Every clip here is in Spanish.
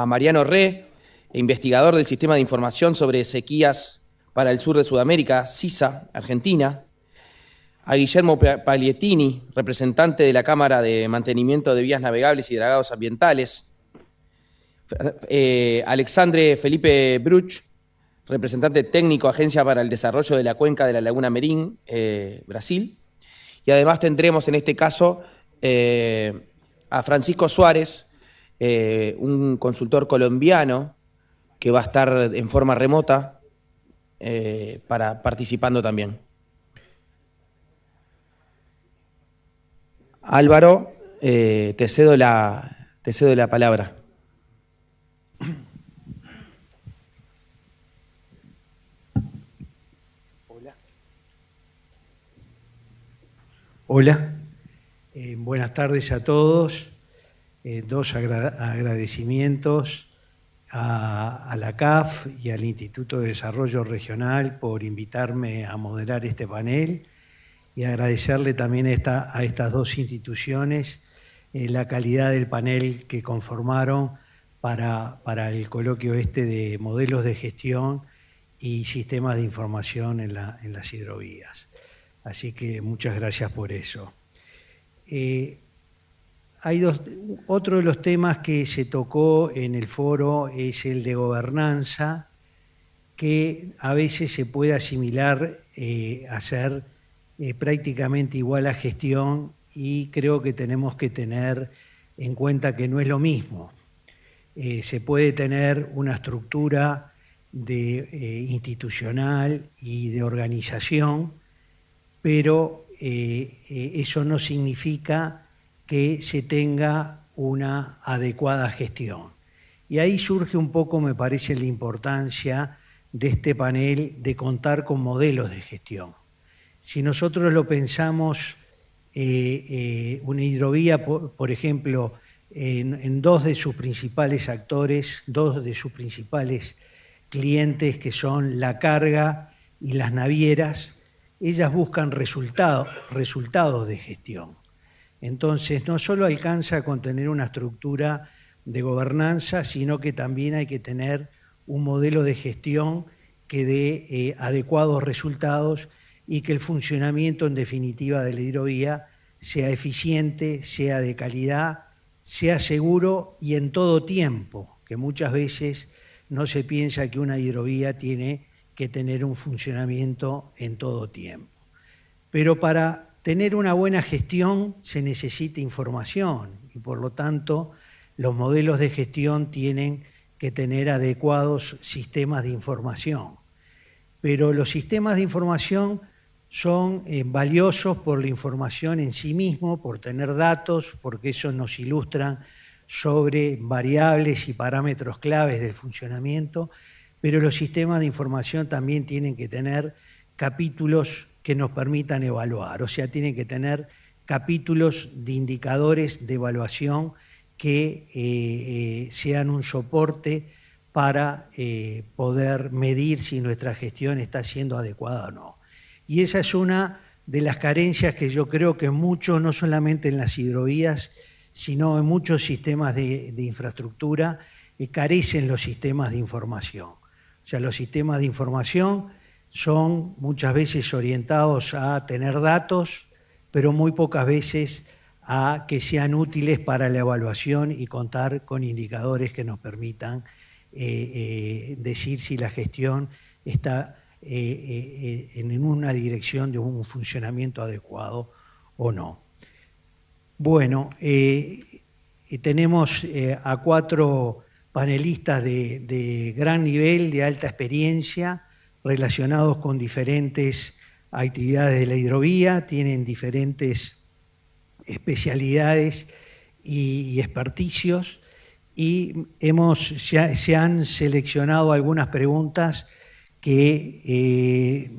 a Mariano Re, investigador del Sistema de Información sobre Sequías para el Sur de Sudamérica, SISA, Argentina, a Guillermo Pagliettini, representante de la Cámara de Mantenimiento de Vías Navegables y Dragados Ambientales, Alexandre Felipe Bruch, representante técnico, Agencia para el Desarrollo de la Cuenca de la Laguna Merín, Brasil, y además tendremos en este caso a Francisco Suárez, un consultor colombiano que va a estar en forma remota participando también. Álvaro, te cedo la palabra. Hola, buenas tardes a todos. Dos agradecimientos a la CAF y al Instituto de Desarrollo Regional por invitarme a moderar este panel y agradecerle también a estas dos instituciones la calidad del panel que conformaron para el coloquio de modelos de gestión y sistemas de información en las hidrovías. Así que muchas gracias por eso. Otro de los temas que se tocó en el foro es el de gobernanza, que a veces se puede asimilar a ser prácticamente igual a gestión, y creo que tenemos que tener en cuenta que no es lo mismo. Se puede tener una estructura institucional y de organización, pero eso no significa que se tenga una adecuada gestión. Y ahí surge un poco, me parece, la importancia de este panel de contar con modelos de gestión. Si nosotros lo pensamos, una hidrovía, por ejemplo, en dos de sus principales actores, dos de sus principales clientes, que son la carga y las navieras, ellas buscan resultados de gestión. Entonces, no solo alcanza con tener una estructura de gobernanza, sino que también hay que tener un modelo de gestión que dé adecuados resultados y que el funcionamiento, en definitiva, de la hidrovía sea eficiente, sea de calidad, sea seguro y en todo tiempo, que muchas veces no se piensa que una hidrovía tiene que tener un funcionamiento en todo tiempo. Pero para tener una buena gestión se necesita información y, por lo tanto, los modelos de gestión tienen que tener adecuados sistemas de información. Pero los sistemas de información son valiosos por la información en sí mismo, por tener datos, porque eso nos ilustran sobre variables y parámetros claves del funcionamiento, pero los sistemas de información también tienen que tener capítulos que nos permitan evaluar, o sea, tienen que tener capítulos de indicadores de evaluación que sean un soporte para poder medir si nuestra gestión está siendo adecuada o no. Y esa es una de las carencias que yo creo que mucho, no solamente en las hidrovías, sino en muchos sistemas de infraestructura, carecen los sistemas de información. O sea, los sistemas de información son muchas veces orientados a tener datos, pero muy pocas veces a que sean útiles para la evaluación y contar con indicadores que nos permitan decir si la gestión está en una dirección de un funcionamiento adecuado o no. Bueno, tenemos a 4 panelistas de gran nivel, de alta experiencia, relacionados con diferentes actividades de la hidrovía, tienen diferentes especialidades y experticios, y se han seleccionado algunas preguntas que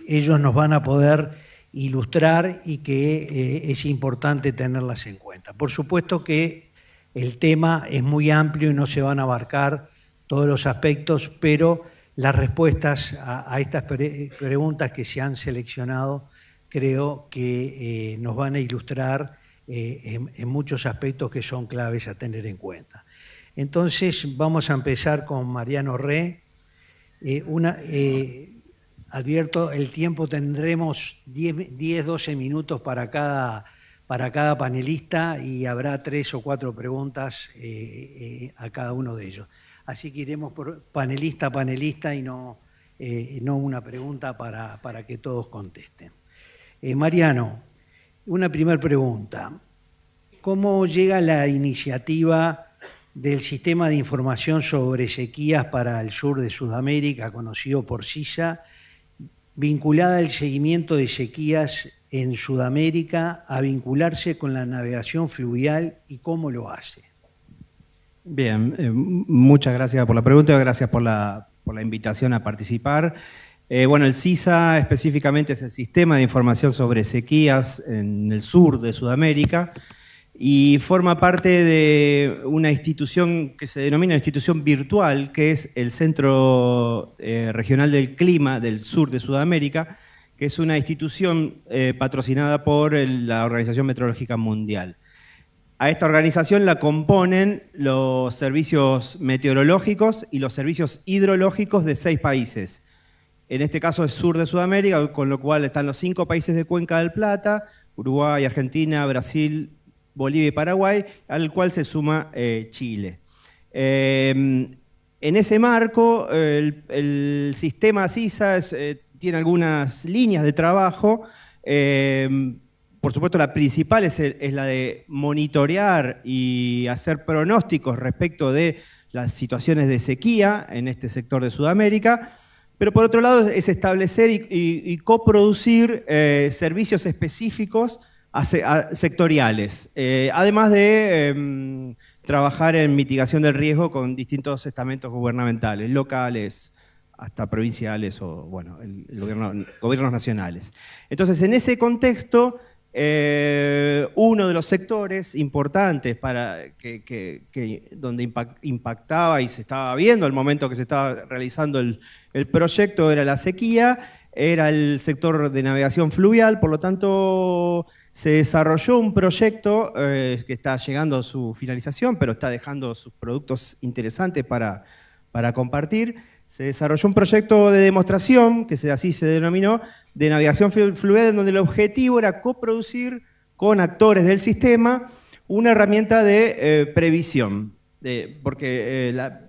ellos nos van a poder ilustrar y que es importante tenerlas en cuenta. Por supuesto que el tema es muy amplio y no se van a abarcar todos los aspectos, pero las respuestas a estas preguntas que se han seleccionado creo que nos van a ilustrar en muchos aspectos que son claves a tener en cuenta. Entonces vamos a empezar con Mariano Re. Advierto, el tiempo tendremos 10-12 minutos para cada panelista y habrá 3 o 4 preguntas a cada uno de ellos. Así que iremos por panelista a panelista y no una pregunta para que todos contesten. Mariano, una primera pregunta. ¿Cómo llega la iniciativa del Sistema de Información sobre Sequías para el Sur de Sudamérica, conocido por SISA, vinculada al seguimiento de sequías en Sudamérica, a vincularse con la navegación fluvial y cómo lo hace? Bien, muchas gracias por la pregunta y gracias por la invitación a participar. Bueno, el SISA específicamente es el Sistema de Información sobre Sequías en el sur de Sudamérica y forma parte de una institución que se denomina institución virtual, que es el Centro Regional del Clima del Sur de Sudamérica, que es una institución patrocinada por la Organización Meteorológica Mundial. A esta organización la componen los servicios meteorológicos y los servicios hidrológicos de 6 países. En este caso es sur de Sudamérica, con lo cual están los 5 países de Cuenca del Plata, Uruguay, Argentina, Brasil, Bolivia y Paraguay, al cual se suma Chile. En ese marco, el sistema SISA tiene algunas líneas de trabajo. Por supuesto, la principal es la de monitorear y hacer pronósticos respecto de las situaciones de sequía en este sector de Sudamérica. Pero por otro lado es establecer y coproducir servicios específicos sectoriales, además de trabajar en mitigación del riesgo con distintos estamentos gubernamentales, locales, hasta provinciales o bueno, gobiernos nacionales. Entonces, en ese contexto, uno de los sectores importantes donde impactaba y se estaba viendo al momento que se estaba realizando el proyecto era la sequía, era el sector de navegación fluvial, por lo tanto se desarrolló un proyecto que está llegando a su finalización, pero está dejando sus productos interesantes para compartir. Se desarrolló un proyecto de demostración, que así se denominó, de navegación fluvial, en donde el objetivo era coproducir con actores del sistema una herramienta de previsión, porque la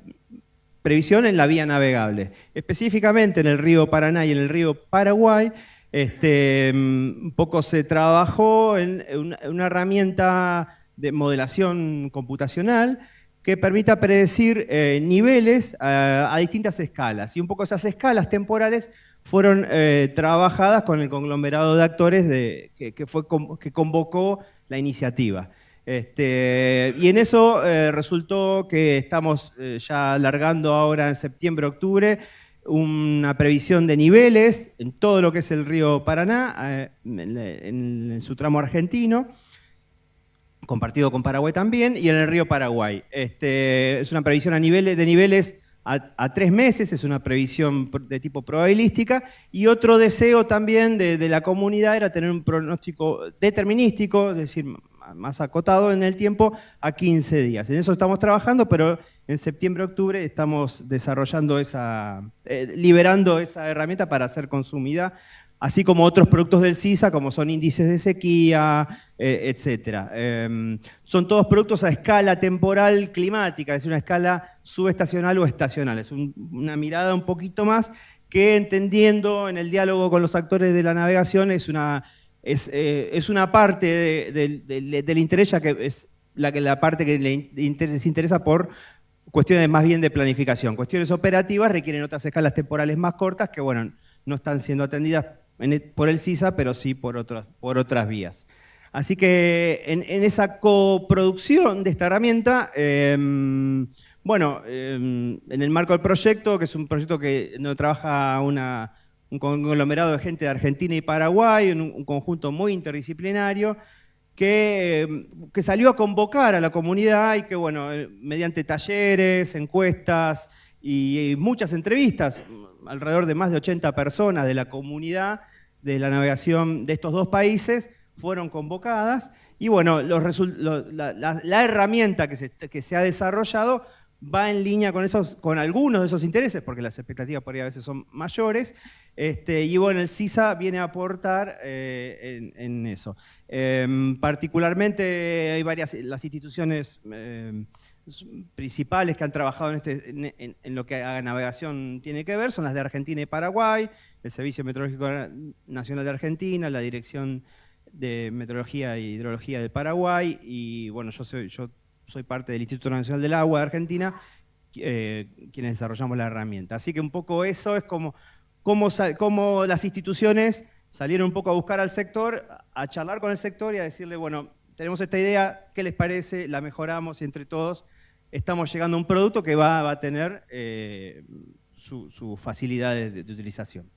previsión en la vía navegable, específicamente en el río Paraná y en el río Paraguay. Un poco se trabajó en una herramienta de modelación computacional que permita predecir niveles a distintas escalas. Y un poco esas escalas temporales fueron trabajadas con el conglomerado de actores que convocó la iniciativa. Y en eso resultó que estamos ya alargando ahora en septiembre-octubre una previsión de niveles en todo lo que es el río Paraná, en su tramo argentino, compartido con Paraguay también, y en el río Paraguay. Es una previsión de niveles a 3 meses, es una previsión de tipo probabilística, y otro deseo también de la comunidad era tener un pronóstico determinístico, es decir, más acotado en el tiempo, a 15 días. En eso estamos trabajando, pero en septiembre-octubre estamos desarrollando liberando esa herramienta para ser consumida, así como otros productos del SISA, como son índices de sequía, etc. Son todos productos a escala temporal climática, es una escala subestacional o estacional. Es una mirada un poquito más que, entendiendo en el diálogo con los actores de la navegación, es una parte del interés, ya que es la parte que les interesa por cuestiones más bien de planificación. Cuestiones operativas requieren otras escalas temporales más cortas que, bueno, no están siendo atendidas por el SISA, pero sí por otras vías. Así que en esa coproducción de esta herramienta, en el marco del proyecto, que es un proyecto que no trabaja un conglomerado de gente de Argentina y Paraguay, un conjunto muy interdisciplinario, que salió a convocar a la comunidad y que, bueno, mediante talleres, encuestas y muchas entrevistas, alrededor de más de 80 personas de la comunidad de la navegación de estos 2 países fueron convocadas y, bueno, la herramienta que se ha desarrollado va en línea con algunos de esos intereses, porque las expectativas por ahí a veces son mayores, y bueno, el CISA viene a aportar en eso. Particularmente hay las instituciones principales que han trabajado en lo que a navegación tiene que ver, son las de Argentina y Paraguay, el Servicio Meteorológico Nacional de Argentina, la Dirección de Meteorología e Hidrología del Paraguay, y bueno, yo soy parte del Instituto Nacional del Agua de Argentina, quienes desarrollamos la herramienta. Así que un poco eso es como las instituciones salieron un poco a buscar al sector, a charlar con el sector y a decirle, bueno, tenemos esta idea, ¿qué les parece? La mejoramos y entre todos estamos llegando a un producto que va a tener sus facilidades de utilización.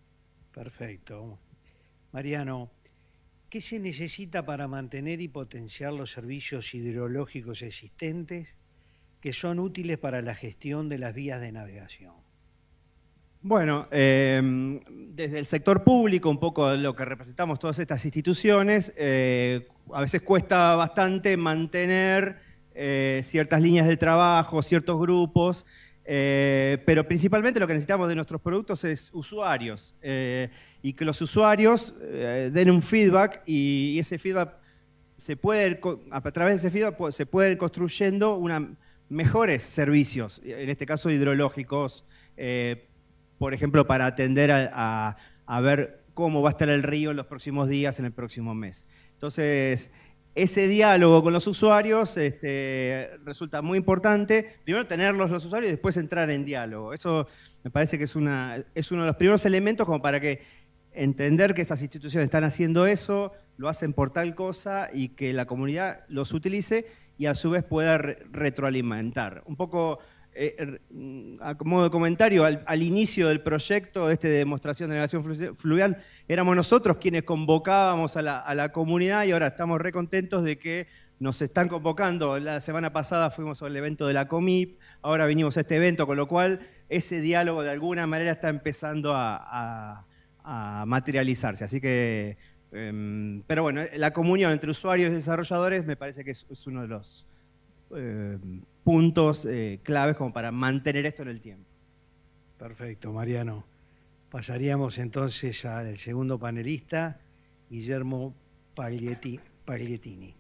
Perfecto. Mariano, ¿qué se necesita para mantener y potenciar los servicios hidrológicos existentes que son útiles para la gestión de las vías de navegación? Bueno, desde el sector público, un poco lo que representamos todas estas instituciones, a veces cuesta bastante mantener ciertas líneas de trabajo, ciertos grupos, pero principalmente lo que necesitamos de nuestros productos es usuarios, y que los usuarios den un feedback y ese feedback a través de ese feedback se pueden ir construyendo mejores servicios, en este caso hidrológicos, por ejemplo, para atender a ver cómo va a estar el río en los próximos días, en el próximo mes. Entonces, ese diálogo con los usuarios resulta muy importante. Primero tenerlos los usuarios y después entrar en diálogo. Eso me parece que es uno de los primeros elementos como para que entender que esas instituciones están haciendo eso, lo hacen por tal cosa y que la comunidad los utilice y a su vez pueda retroalimentar. Un poco a modo de comentario, al inicio del proyecto de demostración de navegación fluvial, éramos nosotros quienes convocábamos a la comunidad y ahora estamos re contentos de que nos están convocando. La semana pasada fuimos al evento de la COMIP, ahora vinimos a este evento, con lo cual ese diálogo de alguna manera está empezando a materializarse. Así que, pero bueno, la comunión entre usuarios y desarrolladores me parece que es uno de los puntos claves como para mantener esto en el tiempo. Perfecto, Mariano. Pasaríamos entonces al segundo panelista, Guillermo Pagliettini.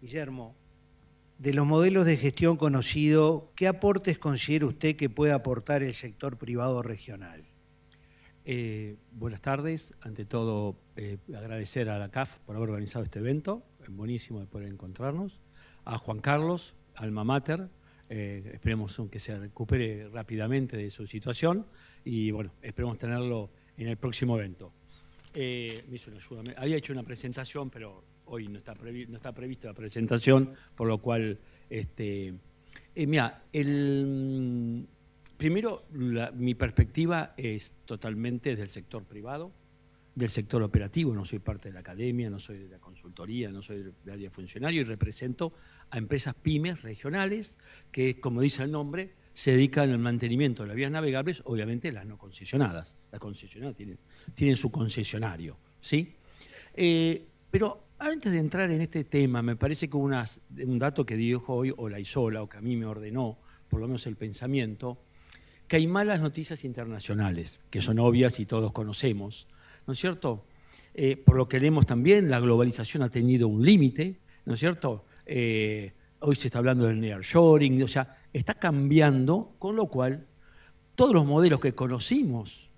Guillermo, de los modelos de gestión conocidos, ¿qué aportes considera usted que puede aportar el sector privado regional? Buenas tardes. Ante todo, agradecer a la CAF por haber organizado este evento. Es buenísimo de poder encontrarnos. A Juan Carlos, alma mater, esperemos que se recupere rápidamente de su situación y bueno, esperemos tenerlo en el próximo evento. Me hizo una ayuda. Había hecho una presentación, pero hoy no está prevista la presentación, por lo cual, mira, primero, mi perspectiva es totalmente del sector privado, del sector operativo. No soy parte de la academia, no soy de la consultoría, no soy del área de funcionario y represento a empresas pymes regionales que, como dice el nombre, se dedican al mantenimiento de las vías navegables, obviamente las no concesionadas. Las concesionadas tienen su concesionario, ¿sí? Pero antes de entrar en este tema, me parece que un dato que dijo hoy Olaizola, o que a mí me ordenó, por lo menos el pensamiento, que hay malas noticias internacionales, que son obvias y todos conocemos, ¿no es cierto? Por lo que leemos también, la globalización ha tenido un límite, ¿no es cierto? Hoy se está hablando del nearshoring, o sea, está cambiando, con lo cual todos los modelos que conocimos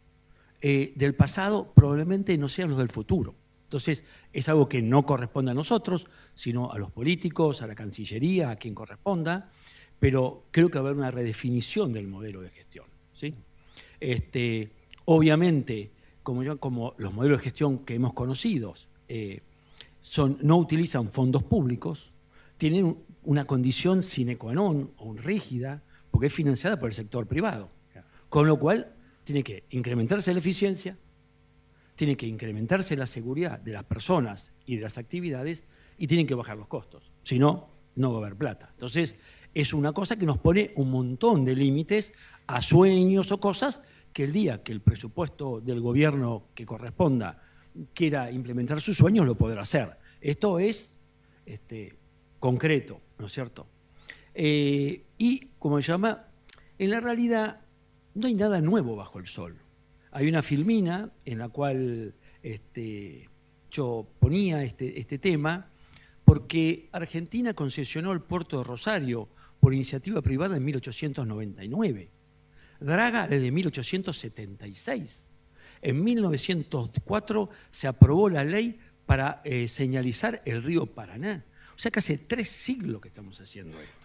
del pasado probablemente no sean los del futuro. Entonces, es algo que no corresponde a nosotros, sino a los políticos, a la Cancillería, a quien corresponda, pero creo que va a haber una redefinición del modelo de gestión, ¿sí? Obviamente, como los modelos de gestión que hemos conocido no utilizan fondos públicos, tienen una condición sine qua non o rígida, porque es financiada por el sector privado. Con lo cual, tiene que incrementarse la eficiencia, tiene que incrementarse la seguridad de las personas y de las actividades y tienen que bajar los costos. Si no, no va a haber plata. Entonces, es una cosa que nos pone un montón de límites a sueños o cosas que el día que el presupuesto del gobierno que corresponda quiera implementar sus sueños, lo podrá hacer. Esto es concreto, ¿no es cierto? Y, como se llama, En la realidad no hay nada nuevo bajo el sol. Hay una filmina en la cual yo ponía este tema porque Argentina concesionó el puerto de Rosario por iniciativa privada en 1899. Draga desde 1876. En 1904 se aprobó la ley para señalizar el río Paraná. O sea que hace 3 siglos que estamos haciendo esto.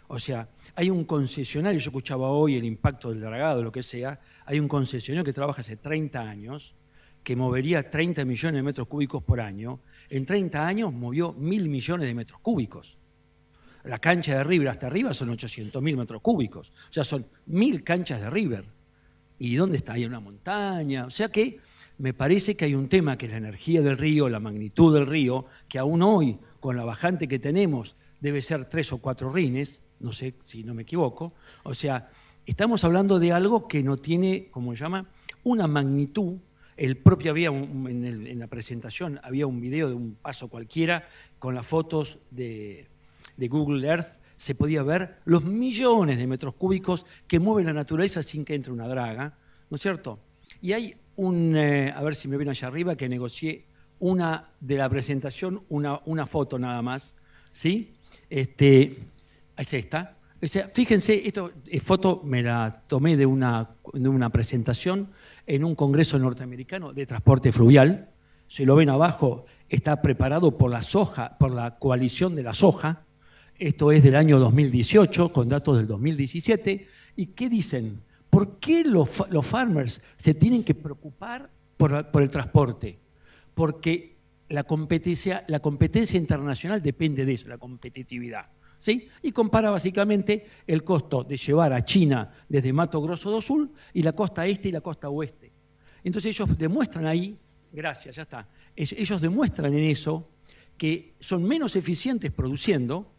O sea, hay un concesionario, yo escuchaba hoy el impacto del dragado, lo que sea, hay un concesionario que trabaja hace 30 años, que movería 30 millones de metros cúbicos por año. En 30 años movió 1.000 millones de metros cúbicos. La cancha de River hasta arriba son 800.000 metros cúbicos. O sea, son 1.000 canchas de River. ¿Y dónde está? Hay una montaña. O sea que me parece que hay un tema que es la energía del río, la magnitud del río, que aún hoy, con la bajante que tenemos, debe ser 3 o 4 rines, no sé si no me equivoco. O sea, estamos hablando de algo que no tiene, ¿cómo se llama?, una magnitud. El propio había, en la presentación, había un video de un paso cualquiera con las fotos de Google Earth, se podía ver los millones de metros cúbicos que mueve la naturaleza sin que entre una draga, ¿no es cierto? Y hay a ver si me ven allá arriba, que negocié de la presentación, una foto nada más, ¿sí? Ahí está. O sea, fíjense, esta foto me la tomé de una presentación en un congreso norteamericano de transporte fluvial. Si lo ven abajo, está preparado por la coalición de la soja. Esto es del año 2018, con datos del 2017. ¿Y qué dicen? ¿Por qué los farmers se tienen que preocupar por el transporte? Porque la competencia internacional depende de eso, la competitividad. ¿Sí? Y compara básicamente el costo de llevar a China desde Mato Grosso do Sul y la costa este y la costa oeste. Entonces ellos demuestran ahí, gracias, ya está, ellos demuestran en eso que son menos eficientes produciendo,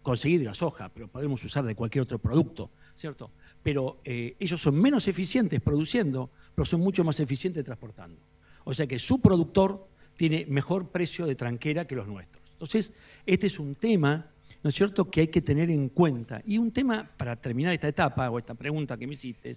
conseguir de la soja, pero podemos usar de cualquier otro producto, ¿cierto? Pero ellos son menos eficientes produciendo, pero son mucho más eficientes transportando. O sea que su productor tiene mejor precio de tranquera que los nuestros. Entonces, este es un tema, ¿no es cierto?, que hay que tener en cuenta. Y un tema, para terminar esta etapa, o esta pregunta que me hiciste,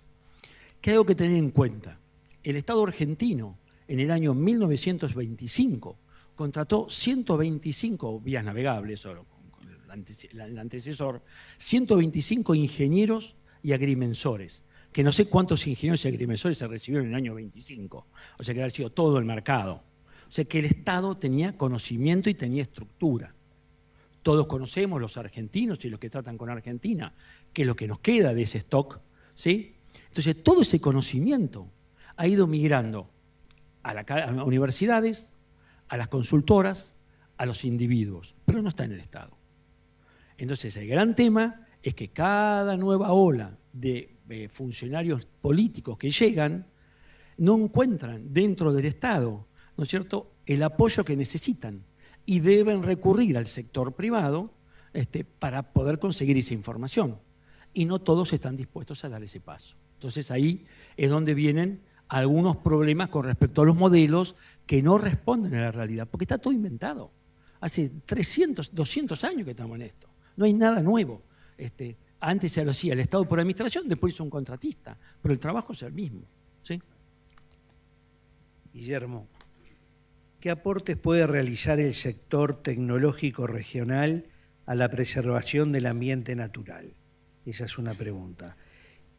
que hay algo que tener en cuenta. El Estado argentino, en el año 1925, contrató 125 vías navegables, o el antecesor, 125 ingenieros y agrimensores, que no sé cuántos ingenieros y agrimensores se recibieron en el año 25, o sea que había sido todo el mercado. O sea que el Estado tenía conocimiento y tenía estructura. Todos conocemos, los argentinos y los que tratan con Argentina, que es lo que nos queda de ese stock, ¿sí? Entonces, todo ese conocimiento ha ido migrando a las universidades, a las consultoras, a los individuos, pero no está en el Estado. Entonces, el gran tema es que cada nueva ola de funcionarios políticos que llegan no encuentran dentro del Estado, ¿no es cierto?, el apoyo que necesitan y deben recurrir al sector privado para poder conseguir esa información. Y no todos están dispuestos a dar ese paso. Entonces ahí es donde vienen algunos problemas con respecto a los modelos que no responden a la realidad, porque está todo inventado. Hace 300, 200 años que estamos en esto. No hay nada nuevo. Antes se lo hacía el Estado por administración, después hizo un contratista, pero el trabajo es el mismo, ¿sí? Guillermo, ¿qué aportes puede realizar el sector tecnológico regional a la preservación del ambiente natural? Esa es una pregunta.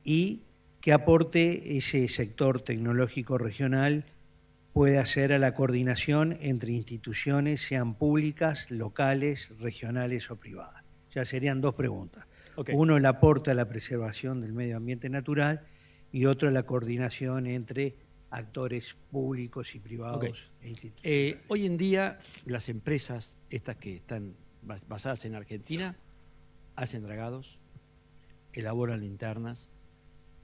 ¿Y qué aporte ese sector tecnológico regional puede hacer a la coordinación entre instituciones, sean públicas, locales, regionales o privadas? Ya serían 2 preguntas. Okay. Uno, el aporte a la preservación del medio ambiente natural, y otro, la coordinación entre actores públicos y privados e institucionales. Hoy en día las empresas, estas que están basadas en Argentina, hacen dragados, elaboran linternas,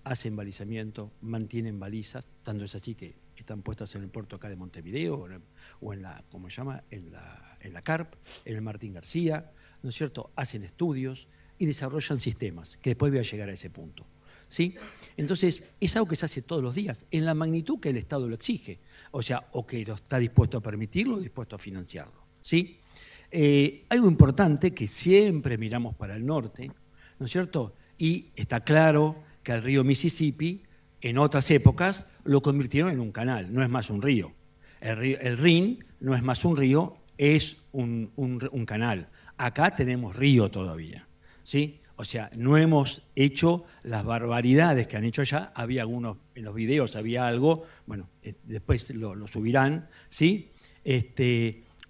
hacen balizamiento, mantienen balizas, tanto es así que están puestas en el puerto acá de Montevideo o en la, ¿cómo se llama?, en la CARP, en el Martín García, ¿no es cierto?, hacen estudios y desarrollan sistemas, que después voy a llegar a ese punto. ¿Sí? Entonces, es algo que se hace todos los días, en la magnitud que el Estado lo exige, o sea, o que lo está dispuesto a permitirlo o dispuesto a financiarlo. ¿Sí? Algo importante que siempre miramos para el norte, ¿no es cierto?, Y está claro que al río Mississippi, en otras épocas, lo convirtieron en un canal, no es más un río. El Rin no es más un río, es un canal. Acá tenemos río todavía, ¿sí? O sea, no hemos hecho las barbaridades que han hecho allá. Había algunos, en los videos había algo, bueno, después lo subirán, ¿sí?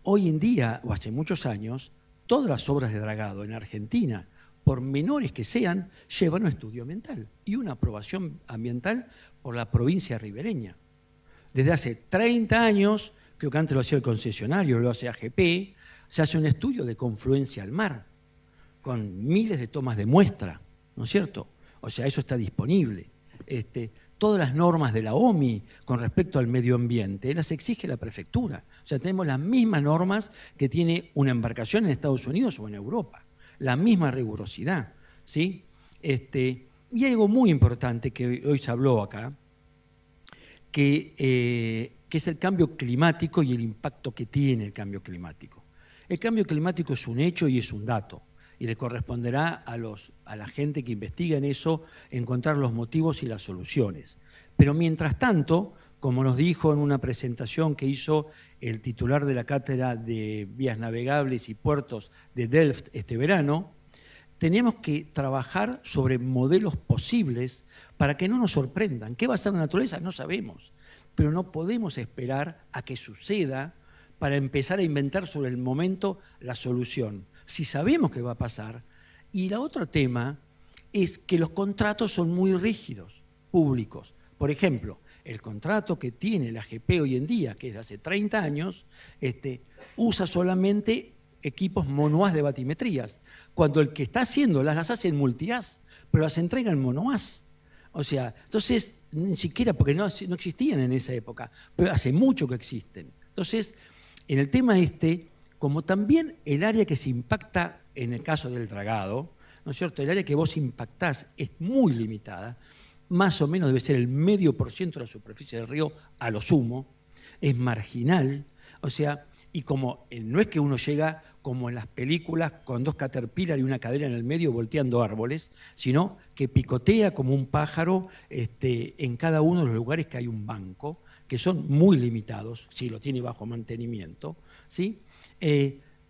Hoy en día, o hace muchos años, todas las obras de dragado en Argentina, por menores que sean, llevan un estudio ambiental y una aprobación ambiental por la provincia ribereña. Desde hace 30 años, creo que antes lo hacía el concesionario, lo hace AGP, se hace un estudio de confluencia al mar, con miles de tomas de muestra, ¿no es cierto? O sea, eso está disponible. Todas las normas de la OMI con respecto al medio ambiente las exige la prefectura. O sea, tenemos las mismas normas que tiene una embarcación en Estados Unidos o en Europa. La misma rigurosidad, ¿sí? Y hay algo muy importante que hoy se habló acá, que es el cambio climático y el impacto que tiene el cambio climático. El cambio climático es un hecho y es un dato, y le corresponderá a la gente que investiga en eso encontrar los motivos y las soluciones. Pero mientras tanto, como nos dijo en una presentación que hizo el titular de la Cátedra de Vías Navegables y Puertos de Delft este verano, tenemos que trabajar sobre modelos posibles para que no nos sorprendan. ¿Qué va a ser la naturaleza? No sabemos, pero no podemos esperar a que suceda para empezar a inventar sobre el momento la solución. Si sabemos qué va a pasar. Y el otro tema es que los contratos son muy rígidos, públicos. Por ejemplo, el contrato que tiene la AGP hoy en día, que es de hace 30 años, usa solamente equipos monohaz de batimetrías, cuando el que está haciendo las hace en multihaz, pero las entrega en monohaz. O sea, entonces, ni siquiera, porque no existían en esa época, pero hace mucho que existen. Entonces, en el tema como también el área que se impacta en el caso del dragado, ¿no es cierto? El área que vos impactás es muy limitada, más o menos debe ser el 0,5% de la superficie del río a lo sumo, es marginal, o sea, y como no es que uno llega como en las películas con 2 caterpillar y una cadera en el medio volteando árboles, sino que picotea como un pájaro en cada uno de los lugares que hay un banco, que son muy limitados, si lo tiene bajo mantenimiento, ¿sí?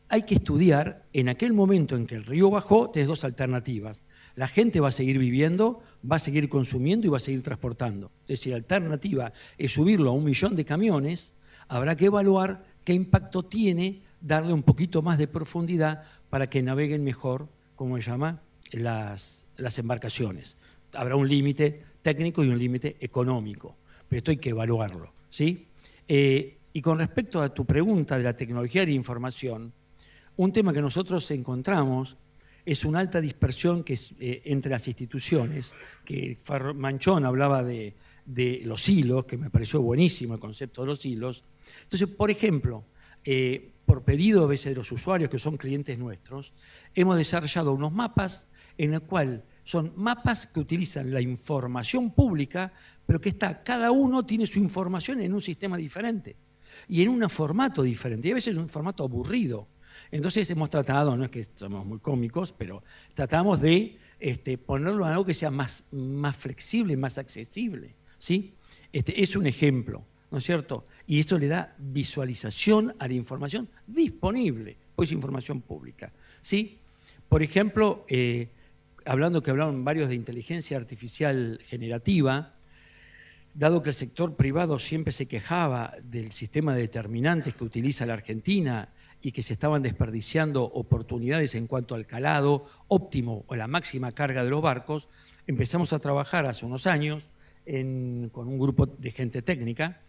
Hay que estudiar, en aquel momento en que el río bajó, tenés 2 alternativas. La gente va a seguir viviendo, va a seguir consumiendo y va a seguir transportando. Entonces, si la alternativa es subirlo a 1 millón de camiones, habrá que evaluar qué impacto tiene darle un poquito más de profundidad para que naveguen mejor, como se llama, las embarcaciones. Habrá un límite técnico y un límite económico, pero esto hay que evaluarlo, ¿sí? Y con respecto a tu pregunta de la tecnología de la información, un tema que nosotros encontramos es una alta dispersión que es, entre las instituciones, que Manchón hablaba de los hilos, que me pareció buenísimo el concepto de los hilos. Entonces, por ejemplo, por pedido a veces de los usuarios, que son clientes nuestros, hemos desarrollado unos mapas en el cual son mapas que utilizan la información pública, pero que cada uno tiene su información en un sistema diferente y en un formato diferente, y a veces en un formato aburrido. Entonces hemos tratado, no es que somos muy cómicos, pero tratamos de ponerlo en algo que sea más flexible, más accesible, ¿sí? Es un ejemplo, ¿no es cierto? Y esto le da visualización a la información disponible, pues información pública, ¿sí? Por ejemplo, hablaron varios de inteligencia artificial generativa, dado que el sector privado siempre se quejaba del sistema de determinantes que utiliza la Argentina y que se estaban desperdiciando oportunidades en cuanto al calado óptimo o la máxima carga de los barcos, empezamos a trabajar hace unos años con un grupo de gente técnica,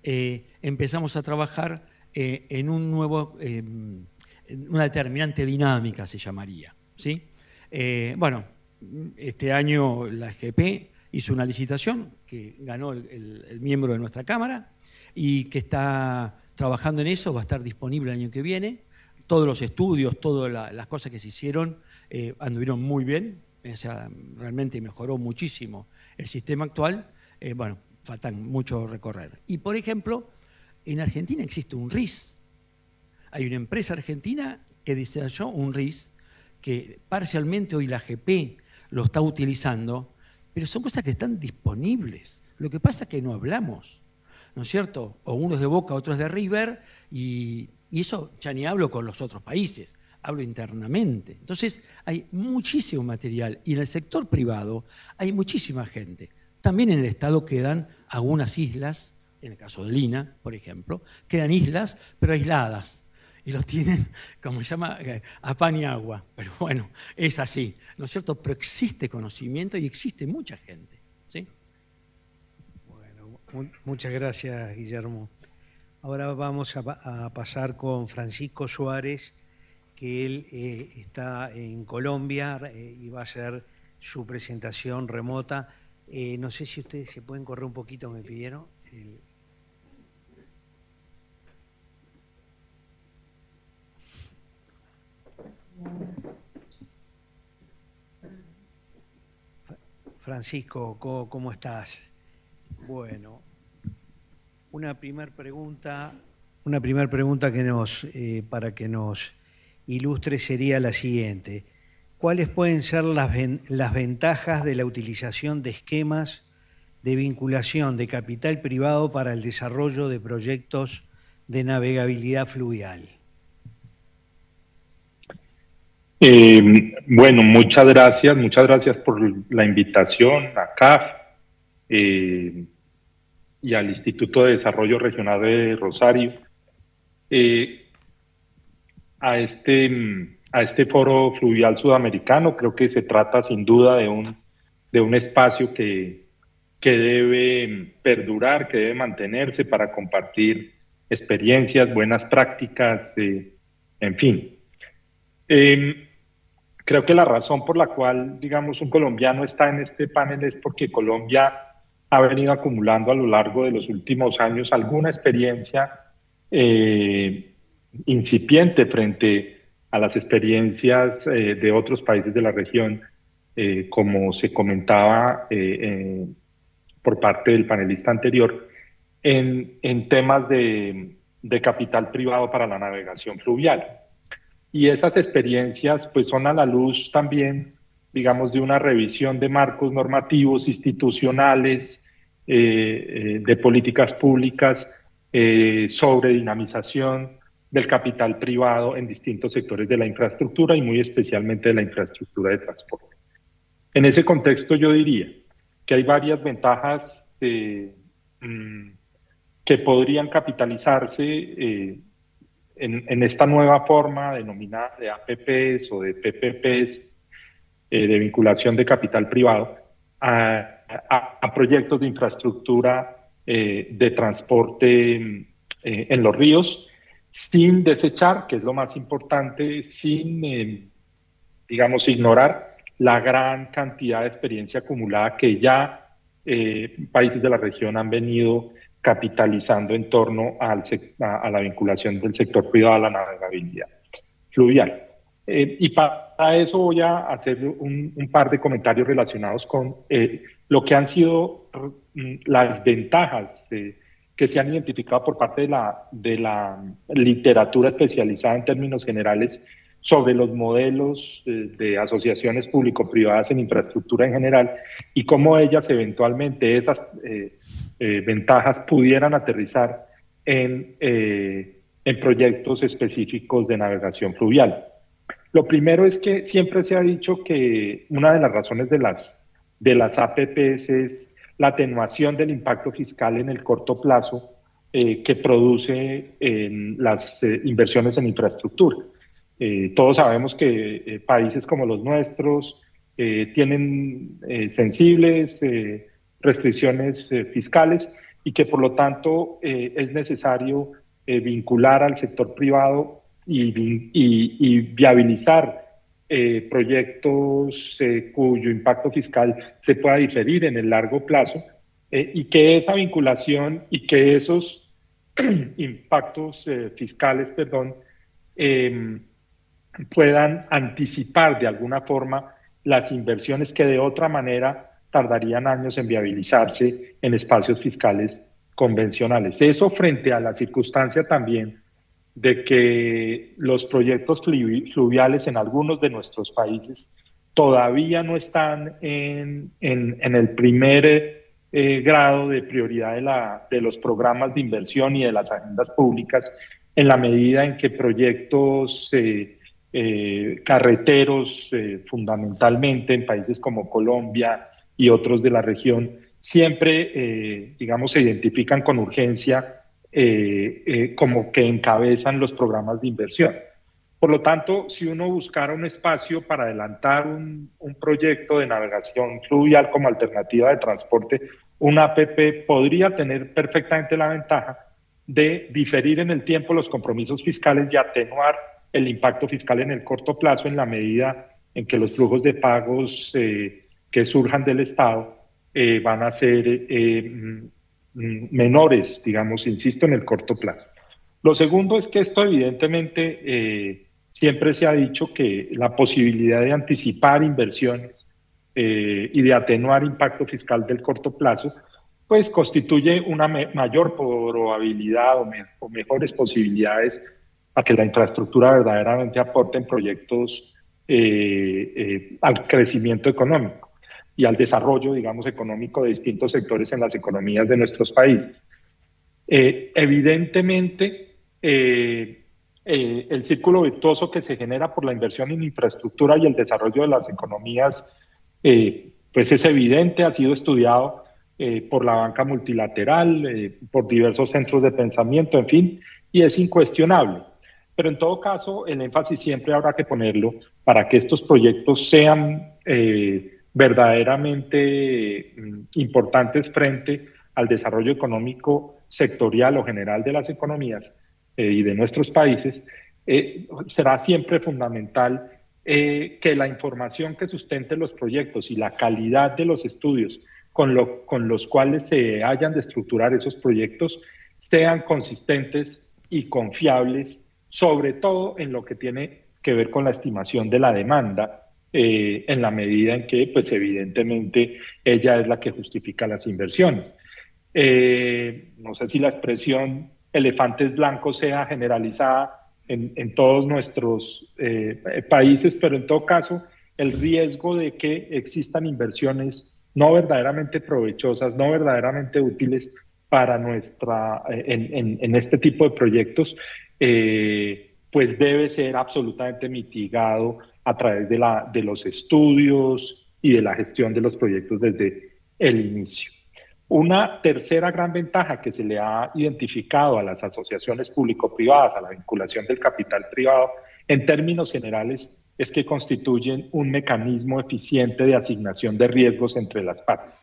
empezamos a trabajar en una determinante dinámica, se llamaría, ¿sí? Bueno, este año la AGP hizo una licitación que ganó el miembro de nuestra Cámara y que está trabajando en eso, va a estar disponible el año que viene. Todos los estudios, todas las cosas que se hicieron anduvieron muy bien, o sea, realmente mejoró muchísimo el sistema actual. Bueno, faltan mucho recorrer. Y, por ejemplo, en Argentina existe un RIS. Hay una empresa argentina que desarrolló un RIS que parcialmente hoy la AGP lo está utilizando, pero son cosas que están disponibles. Lo que pasa es que no hablamos, ¿no es cierto? O uno es de Boca, otro es de River, y eso ya ni hablo con los otros países, hablo internamente. Entonces hay muchísimo material y en el sector privado hay muchísima gente. También en el Estado quedan algunas islas, en el caso de Lina, por ejemplo, quedan islas pero aisladas y los tienen, como se llama, a pan y agua. Pero bueno, es así, ¿no es cierto? Pero existe conocimiento y existe mucha gente, ¿sí? Bueno, muchas gracias, Guillermo. Ahora vamos a pasar con Francisco Suárez, que él está en Colombia y va a hacer su presentación remota. No sé si ustedes se pueden correr un poquito, me pidieron. Francisco, ¿cómo estás? Bueno, una primera pregunta que para que nos ilustre sería la siguiente. ¿Cuáles pueden ser las ventajas de la utilización de esquemas de vinculación de capital privado para el desarrollo de proyectos de navegabilidad fluvial? Bueno, muchas gracias por la invitación a CAF y al Instituto de Desarrollo Regional de Rosario a este foro fluvial sudamericano. Creo que se trata sin duda de un espacio que debe perdurar, que debe mantenerse para compartir experiencias, buenas prácticas, en fin. Creo que la razón por la cual, digamos, un colombiano está en este panel es porque Colombia ha venido acumulando a lo largo de los últimos años alguna experiencia incipiente frente a las experiencias de otros países de la región, como se comentaba por parte del panelista anterior, en temas de capital privado para la navegación fluvial. Y esas experiencias pues son a la luz también, digamos, de una revisión de marcos normativos, institucionales, de políticas públicas sobre dinamización del capital privado en distintos sectores de la infraestructura y muy especialmente de la infraestructura de transporte. En ese contexto yo diría que hay varias ventajas que podrían capitalizarse en esta nueva forma denominada de APPs o de PPPs, de vinculación de capital privado, a proyectos de infraestructura de transporte en los ríos, sin desechar, que es lo más importante, sin, digamos, ignorar la gran cantidad de experiencia acumulada que ya países de la región han venido capitalizando en torno a la vinculación del sector privado a la navegabilidad fluvial. Y para eso voy a hacer un par de comentarios relacionados con lo que han sido las ventajas que se han identificado por parte de la literatura especializada en términos generales sobre los modelos de asociaciones público-privadas en infraestructura en general y cómo ellas eventualmente, esas ventajas pudieran aterrizar en proyectos específicos de navegación fluvial. Lo primero es que siempre se ha dicho que una de las razones de las APPs es la atenuación del impacto fiscal en el corto plazo que produce en las inversiones en infraestructura. Todos sabemos que países como los nuestros tienen sensibles restricciones fiscales y que por lo tanto es necesario vincular al sector privado y viabilizar proyectos cuyo impacto fiscal se pueda diferir en el largo plazo y que esa vinculación y que esos impactos fiscales, puedan anticipar de alguna forma las inversiones que de otra manera tardarían años en viabilizarse en espacios fiscales convencionales. Eso frente a la circunstancia también de que los proyectos fluviales en algunos de nuestros países todavía no están en el primer grado de prioridad de los programas de inversión y de las agendas públicas, en la medida en que proyectos carreteros, fundamentalmente en países como Colombia y otros de la región, siempre, digamos, se identifican con urgencia como que encabezan los programas de inversión. Por lo tanto, si uno buscara un espacio para adelantar un proyecto de navegación fluvial como alternativa de transporte, una APP podría tener perfectamente la ventaja de diferir en el tiempo los compromisos fiscales y atenuar el impacto fiscal en el corto plazo en la medida en que los flujos de pagos que surjan del Estado van a ser menores, digamos, insisto, en el corto plazo. Lo segundo es que esto evidentemente siempre se ha dicho que la posibilidad de anticipar inversiones y de atenuar impacto fiscal del corto plazo, pues constituye una mayor probabilidad o mejores posibilidades a que la infraestructura verdaderamente aporte en proyectos al crecimiento económico y al desarrollo, digamos, económico de distintos sectores en las economías de nuestros países. Evidentemente, el círculo virtuoso que se genera por la inversión en infraestructura y el desarrollo de las economías, pues es evidente, ha sido estudiado por la banca multilateral, por diversos centros de pensamiento, en fin, y es incuestionable. Pero en todo caso, el énfasis siempre habrá que ponerlo para que estos proyectos sean verdaderamente importantes frente al desarrollo económico sectorial o general de las economías y de nuestros países. Será siempre fundamental que la información que sustente los proyectos y la calidad de los estudios con los cuales se hayan de estructurar esos proyectos sean consistentes y confiables, sobre todo en lo que tiene que ver con la estimación de la demanda, en la medida en que, pues evidentemente, ella es la que justifica las inversiones. No sé si la expresión elefantes blancos sea generalizada en todos nuestros países, pero en todo caso, el riesgo de que existan inversiones no verdaderamente provechosas, no verdaderamente útiles para en este tipo de proyectos, pues debe ser absolutamente mitigado a través de los estudios y de la gestión de los proyectos desde el inicio. Una tercera gran ventaja que se le ha identificado a las asociaciones público-privadas, a la vinculación del capital privado, en términos generales, es que constituyen un mecanismo eficiente de asignación de riesgos entre las partes.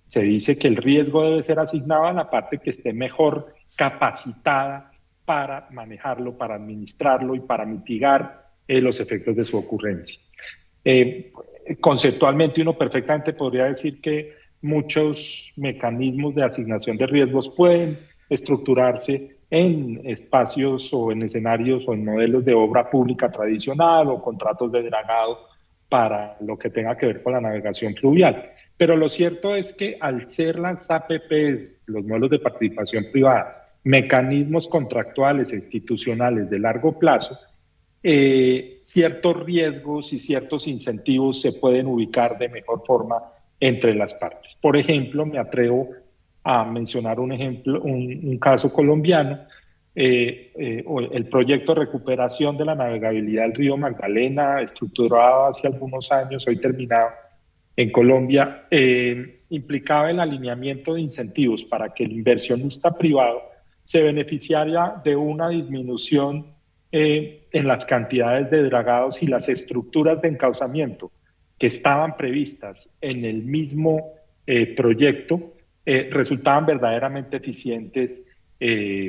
Se dice que el riesgo debe ser asignado a la parte que esté mejor capacitada para manejarlo, para administrarlo y para mitigar los efectos de su ocurrencia. Conceptualmente uno perfectamente podría decir que muchos mecanismos de asignación de riesgos pueden estructurarse en espacios o en escenarios o en modelos de obra pública tradicional o contratos de dragado para lo que tenga que ver con la navegación fluvial. Pero lo cierto es que al ser las APPs, los modelos de participación privada, mecanismos contractuales e institucionales de largo plazo, ciertos riesgos y ciertos incentivos se pueden ubicar de mejor forma entre las partes. Por ejemplo, me atrevo a mencionar un caso colombiano, el proyecto de recuperación de la navegabilidad del río Magdalena, estructurado hace algunos años, hoy terminado en Colombia, implicaba el alineamiento de incentivos para que el inversionista privado se beneficiara de una disminución en las cantidades de dragados y las estructuras de encauzamiento que estaban previstas en el mismo proyecto resultaban verdaderamente eficientes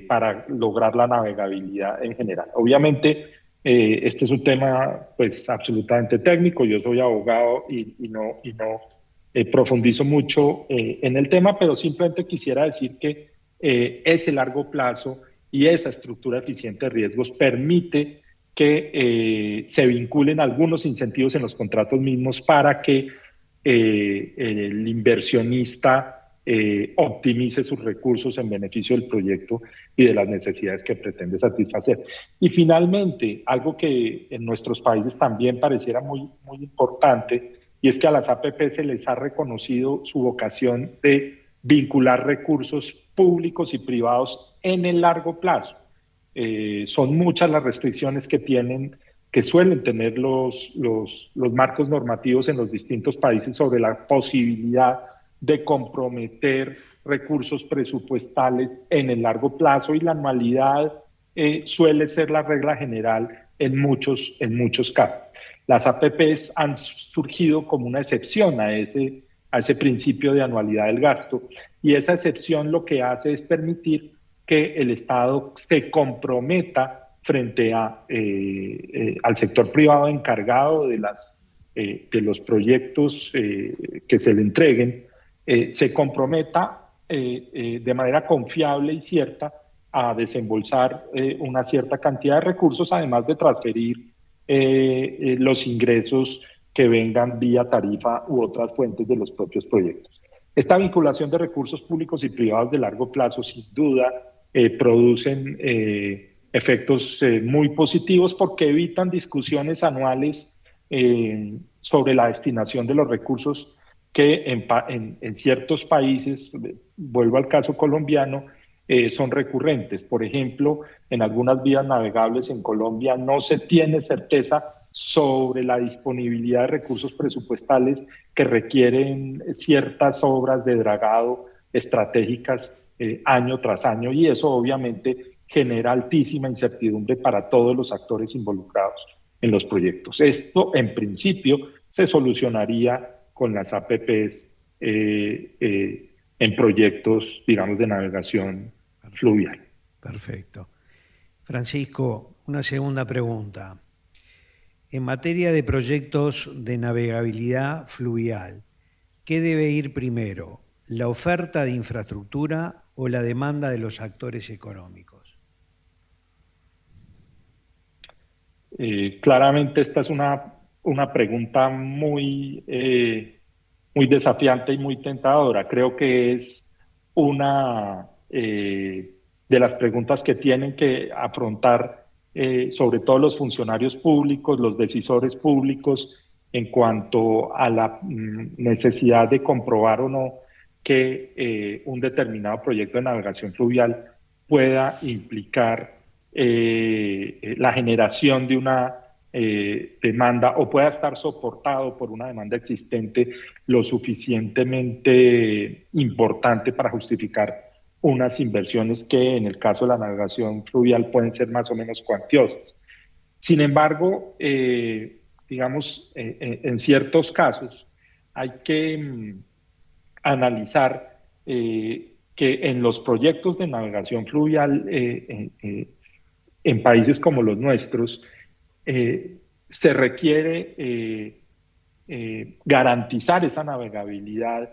para lograr la navegabilidad en general. Obviamente, este es un tema pues absolutamente técnico, yo soy abogado y no profundizo mucho en el tema, pero simplemente quisiera decir que ese largo plazo y esa estructura eficiente de riesgos permite que se vinculen algunos incentivos en los contratos mismos para que el inversionista optimice sus recursos en beneficio del proyecto y de las necesidades que pretende satisfacer. Y finalmente, algo que en nuestros países también pareciera muy importante, y es que a las APP se les ha reconocido su vocación de vincular recursos públicos y privados en el largo plazo. Son muchas las restricciones que suelen tener los marcos normativos en los distintos países sobre la posibilidad de comprometer recursos presupuestales en el largo plazo, y la anualidad suele ser la regla general en muchos casos. Las APPs han surgido como una excepción a ese principio de anualidad del gasto, y esa excepción lo que hace es permitir que el Estado se comprometa frente al sector privado encargado de los proyectos que se le entreguen, se comprometa de manera confiable y cierta a desembolsar una cierta cantidad de recursos, además de transferir los ingresos que vengan vía tarifa u otras fuentes de los propios proyectos. Esta vinculación de recursos públicos y privados de largo plazo, sin duda, producen efectos muy positivos, porque evitan discusiones anuales sobre la destinación de los recursos que en ciertos países, vuelvo al caso colombiano, son recurrentes. Por ejemplo, en algunas vías navegables en Colombia no se tiene certeza sobre la disponibilidad de recursos presupuestales que requieren ciertas obras de dragado estratégicas año tras año, y eso obviamente genera altísima incertidumbre para todos los actores involucrados en los proyectos. Esto, en principio, se solucionaría con las APPs en proyectos, digamos, de navegación fluvial. Perfecto. Francisco, una segunda pregunta. En materia de proyectos de navegabilidad fluvial, ¿qué debe ir primero? ¿La oferta de infraestructura o la demanda de los actores económicos? Claramente esta es una pregunta muy desafiante y muy tentadora. Creo que es una de las preguntas que tienen que afrontar sobre todo los funcionarios públicos, los decisores públicos, en cuanto a la necesidad de comprobar o no que un determinado proyecto de navegación fluvial pueda implicar la generación de una demanda, o pueda estar soportado por una demanda existente lo suficientemente importante para justificar unas inversiones que en el caso de la navegación fluvial pueden ser más o menos cuantiosas. Sin embargo, digamos, en ciertos casos hay que analizar que en los proyectos de navegación fluvial en países como los nuestros, se requiere garantizar esa navegabilidad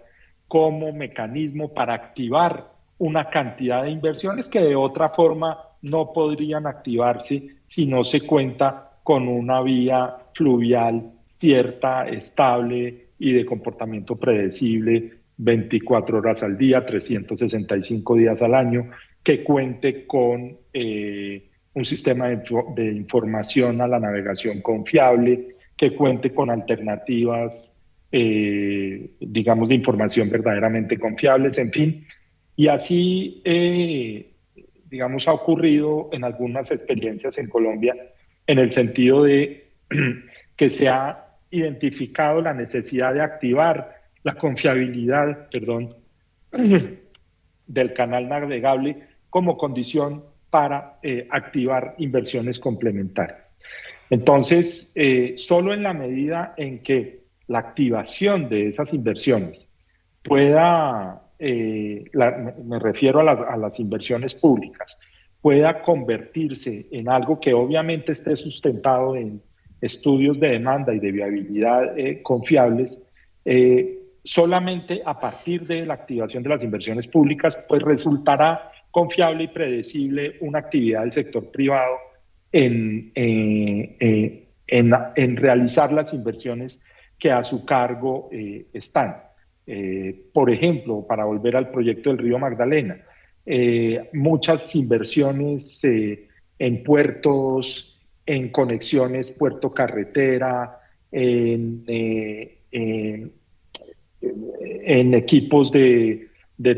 como mecanismo para activar una cantidad de inversiones que de otra forma no podrían activarse si no se cuenta con una vía fluvial cierta, estable y de comportamiento predecible 24 horas al día, 365 días al año, que cuente con un sistema de información a la navegación confiable, que cuente con alternativas, digamos, de información verdaderamente confiables, en fin. Y así, digamos, ha ocurrido en algunas experiencias en Colombia, en el sentido de que se ha identificado la necesidad de activar la confiabilidad, del canal navegable como condición para activar inversiones complementarias. Entonces, solo en la medida en que la activación de esas inversiones pueda, me refiero a las inversiones públicas, pueda convertirse en algo que obviamente esté sustentado en estudios de demanda y de viabilidad confiables, solamente a partir de la activación de las inversiones públicas, pues resultará confiable y predecible una actividad del sector privado en realizar las inversiones que a su cargo están. Por ejemplo, para volver al proyecto del Río Magdalena, muchas inversiones en puertos, en conexiones puerto-carretera, en equipos de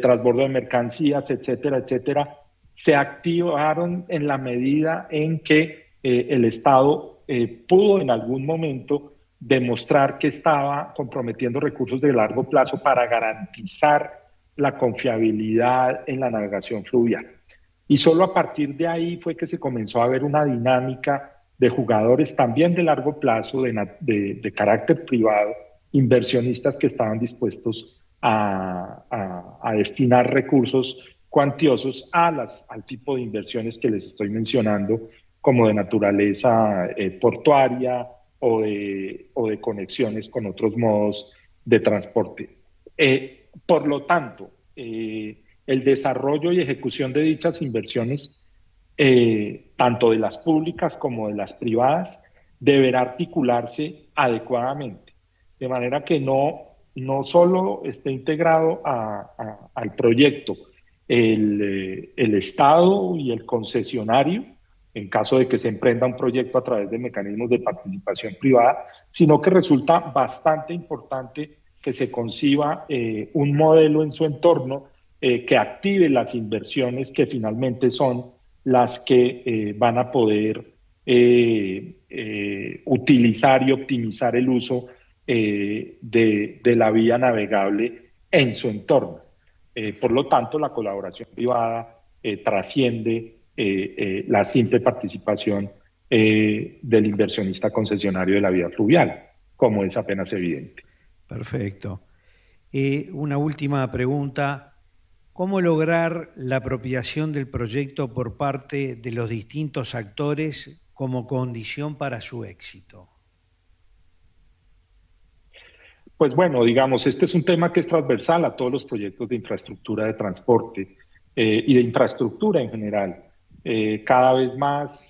transbordo de mercancías, etcétera, etcétera, se activaron en la medida en que el Estado pudo en algún momento demostrar que estaba comprometiendo recursos de largo plazo para garantizar la confiabilidad en la navegación fluvial. Y solo a partir de ahí fue que se comenzó a ver una dinámica de jugadores también de largo plazo, de carácter privado, inversionistas que estaban dispuestos a destinar recursos cuantiosos al tipo de inversiones que les estoy mencionando, como de naturaleza portuaria o de conexiones con otros modos de transporte. Por lo tanto, el desarrollo y ejecución de dichas inversiones, tanto de las públicas como de las privadas, deberá articularse adecuadamente, de manera que no solo esté integrado al proyecto el Estado y el concesionario, en caso de que se emprenda un proyecto a través de mecanismos de participación privada, sino que resulta bastante importante que se conciba un modelo en su entorno que active las inversiones que finalmente son las que van a poder utilizar y optimizar el uso de la vía navegable en su entorno. Por lo tanto, la colaboración privada trasciende la simple participación del inversionista concesionario de la vía fluvial, como es apenas evidente. Perfecto. Una última pregunta. ¿Cómo lograr la apropiación del proyecto por parte de los distintos actores como condición para su éxito? Pues bueno, digamos, este es un tema que es transversal a todos los proyectos de infraestructura de transporte y de infraestructura en general. Cada vez más,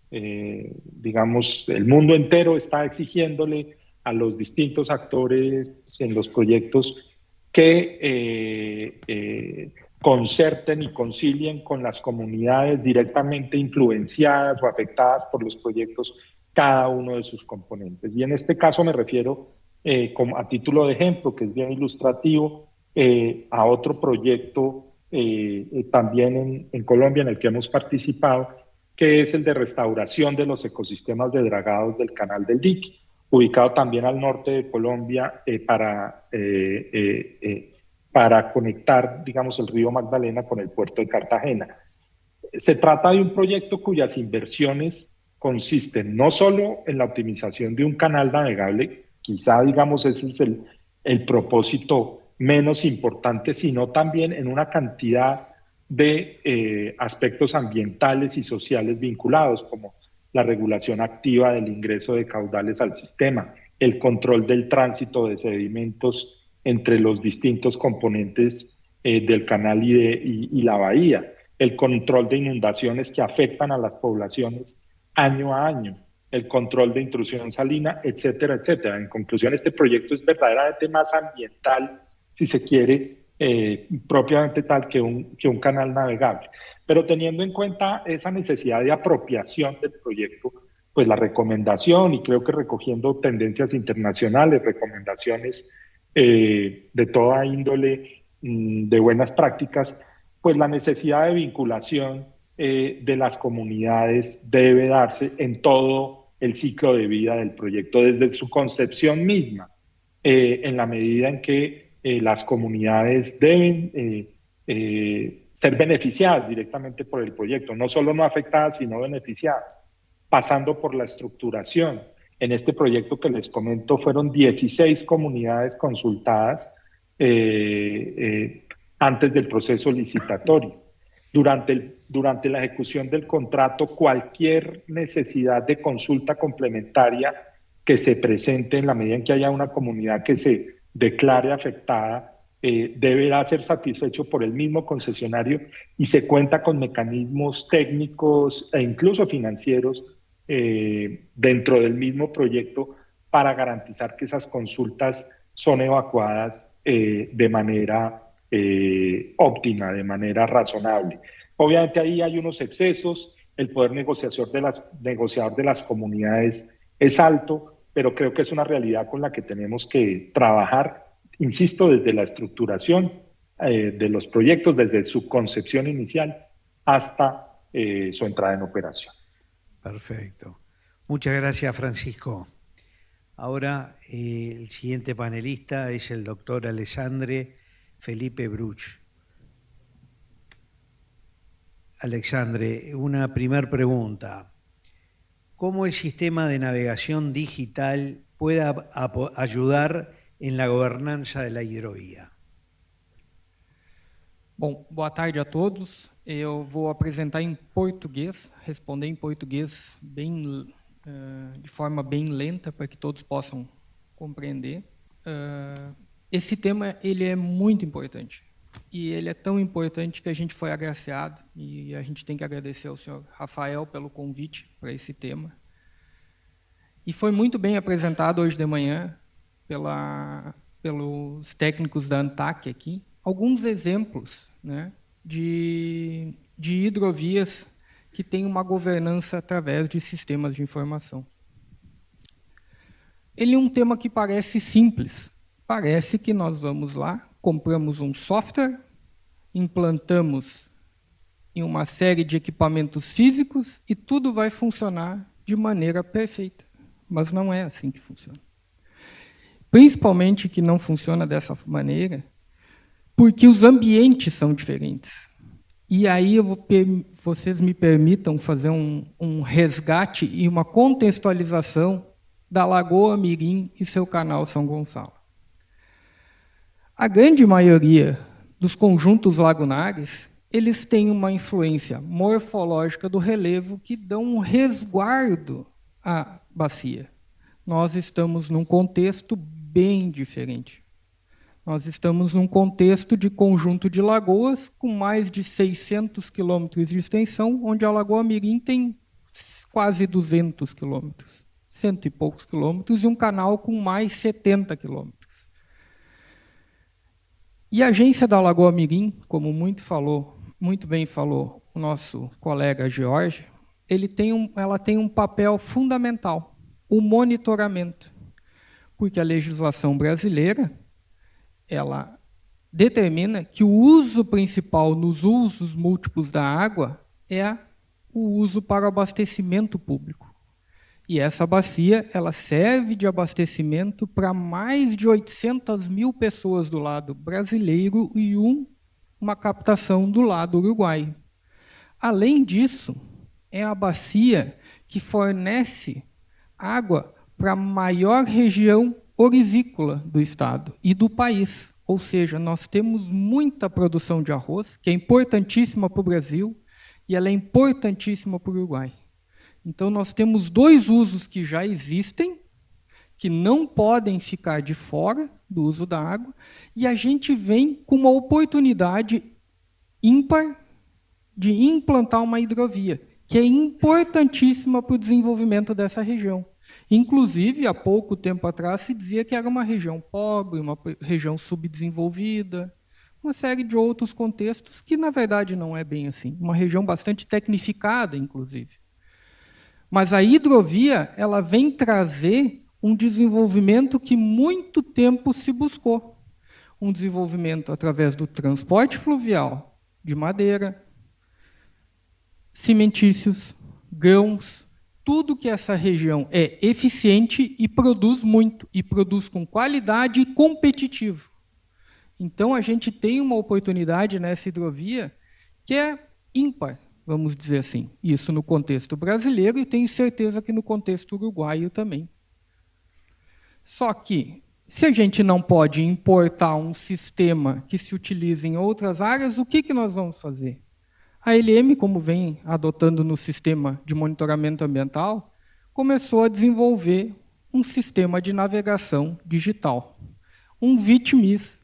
digamos, el mundo entero está exigiéndole a los distintos actores en los proyectos que concerten y concilien con las comunidades directamente influenciadas o afectadas por los proyectos cada uno de sus componentes. Y en este caso me refiero, como a título de ejemplo, que es bien ilustrativo, a otro proyecto también en Colombia en el que hemos participado, que es el de restauración de los ecosistemas de dragados del Canal del Dique, ubicado también al norte de Colombia para conectar, digamos, el río Magdalena con el puerto de Cartagena. Se trata de un proyecto cuyas inversiones consisten no solo en la optimización de un canal navegable, quizá, digamos, ese es el propósito menos importante, sino también en una cantidad de aspectos ambientales y sociales vinculados, como la regulación activa del ingreso de caudales al sistema, el control del tránsito de sedimentos entre los distintos componentes del canal y la bahía, el control de inundaciones que afectan a las poblaciones año a año, el control de intrusión salina, etcétera, etcétera. En conclusión, este proyecto es verdaderamente más ambiental, si se quiere, propiamente tal que un canal navegable. Pero teniendo en cuenta esa necesidad de apropiación del proyecto, pues la recomendación, y creo que recogiendo tendencias internacionales, recomendaciones de toda índole, de buenas prácticas, pues la necesidad de vinculación de las comunidades debe darse en todo el ciclo de vida del proyecto, desde su concepción misma, en la medida en que las comunidades deben ser beneficiadas directamente por el proyecto, no solo no afectadas, sino beneficiadas, pasando por la estructuración. En este proyecto que les comento fueron 16 comunidades consultadas antes del proceso licitatorio. Durante la ejecución del contrato, cualquier necesidad de consulta complementaria que se presente en la medida en que haya una comunidad que se declare afectada, deberá ser satisfecho por el mismo concesionario y se cuenta con mecanismos técnicos e incluso financieros dentro del mismo proyecto para garantizar que esas consultas son evacuadas de manera óptima, de manera razonable. Obviamente ahí hay unos excesos, el poder negociador de las comunidades es alto, pero creo que es una realidad con la que tenemos que trabajar, insisto, desde la estructuración de los proyectos, desde su concepción inicial hasta su entrada en operación. Perfecto. Muchas gracias, Francisco. Ahora el siguiente panelista es el doctor Alexandre Felipe Bruch. Alexandre, una primera pregunta. ¿Cómo el sistema de navegación digital puede ayudar en la gobernança da hidrovia? Bom, boa tarde a todos. Eu vou apresentar em português, responder em português de forma bem lenta para que todos possam compreender. Esse tema ele é muito importante e ele é tão importante que a gente foi agraciado e a gente tem que agradecer ao senhor Rafael pelo convite para esse tema. E foi muito bem apresentado hoje de manhã pelos técnicos da ANTAC aqui, alguns exemplos, né, de hidrovias que têm uma governança através de sistemas de informação. Ele é um tema que parece simples. Parece que nós vamos lá, compramos um software, implantamos em uma série de equipamentos físicos e tudo vai funcionar de maneira perfeita. Mas não é assim que funciona. Principalmente que não funciona dessa maneira, porque os ambientes são diferentes. E aí vocês me permitam fazer um resgate e uma contextualização da Lagoa Mirim e seu canal São Gonçalo. A grande maioria dos conjuntos lagunares, eles têm uma influência morfológica do relevo que dão um resguardo à bacia. Nós estamos num contexto bem diferente. Nós estamos num contexto de conjunto de lagoas com mais de 600 quilômetros de extensão, onde a Lagoa Mirim tem quase 200 quilômetros, 100 e poucos quilômetros, e um canal com mais 70 quilômetros. E a agência da Lagoa Mirim, como muito bem falou o nosso colega Jorge, ela tem um papel fundamental, o monitoramento, porque a legislação brasileira ela determina que o uso principal nos usos múltiplos da água é o uso para o abastecimento público. E essa bacia ela serve de abastecimento para mais de 800 mil pessoas do lado brasileiro e uma captação do lado uruguaio. Além disso, é a bacia que fornece água para a maior região orizícola do estado e do país. Ou seja, nós temos muita produção de arroz, que é importantíssima para o Brasil, e ela é importantíssima para o Uruguai. Então, nós temos dois usos que já existem, que não podem ficar de fora do uso da água, e a gente vem com uma oportunidade ímpar de implantar uma hidrovia, que é importantíssima para o desenvolvimento dessa região. Inclusive, há pouco tempo atrás, se dizia que era uma região pobre, uma região subdesenvolvida, uma série de outros contextos que, na verdade, não é bem assim. Uma região bastante tecnificada, inclusive. Mas a hidrovia ela vem trazer um desenvolvimento que muito tempo se buscou. Um desenvolvimento através do transporte fluvial de madeira, cimentícios, grãos, tudo que essa região é eficiente e produz muito, e produz com qualidade e competitivo. Então, a gente tem uma oportunidade nessa hidrovia que é ímpar, vamos dizer assim. Isso no contexto brasileiro e tenho certeza que no contexto uruguaio também. Só que, se a gente não pode importar um sistema que se utiliza em outras áreas, o que nós vamos fazer? A LM, como vem adotando no sistema de monitoramento ambiental, começou a desenvolver um sistema de navegação digital, um VITMIS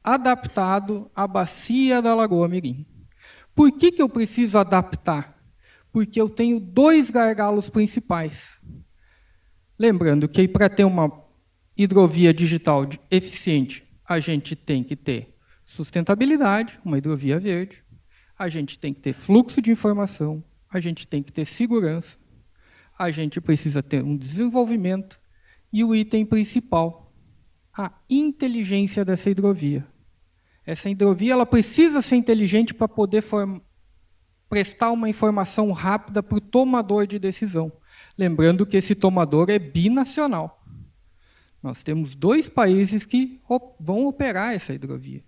adaptado à bacia da Lagoa Mirim. Por que eu preciso adaptar? Porque eu tenho dois gargalos principais. Lembrando que para ter uma hidrovia digital eficiente, a gente tem que ter sustentabilidade, uma hidrovia verde, a gente tem que ter fluxo de informação, a gente tem que ter segurança, a gente precisa ter um desenvolvimento e o item principal, a inteligência dessa hidrovia. Essa hidrovia ela precisa ser inteligente para poder prestar uma informação rápida para o tomador de decisão. Lembrando que esse tomador é binacional. Nós temos 2 países que vão operar essa hidrovia,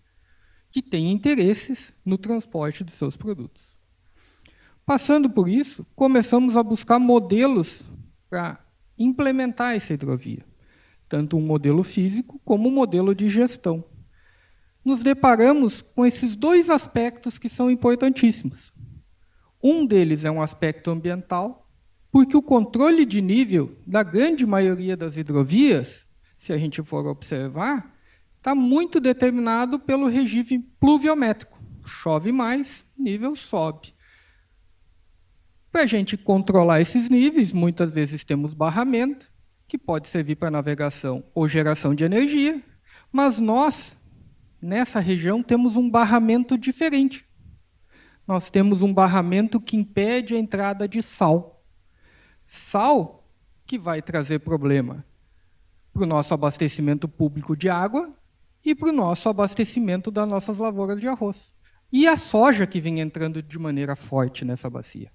que têm interesses no transporte de seus produtos. Passando por isso, começamos a buscar modelos para implementar essa hidrovia, tanto um modelo físico como um modelo de gestão. Nos deparamos com esses 2 aspectos que são importantíssimos. Um deles é um aspecto ambiental, porque o controle de nível da grande maioria das hidrovias, se a gente for observar, está muito determinado pelo regime pluviométrico. Chove mais, nível sobe. Para a gente controlar esses níveis, muitas vezes temos barramento, que pode servir para navegação ou geração de energia, mas nós, nessa região, temos um barramento diferente. Nós temos um barramento que impede a entrada de sal. Sal que vai trazer problema para o nosso abastecimento público de água e para o nosso abastecimento das nossas lavouras de arroz. E a soja que vem entrando de maneira forte nessa bacia.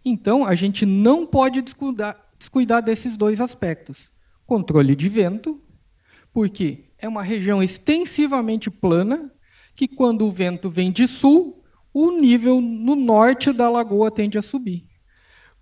Então, a gente não pode descuidar desses 2 aspectos. Controle de vento, porque é uma região extensivamente plana, que quando o vento vem de sul, o nível no norte da lagoa tende a subir.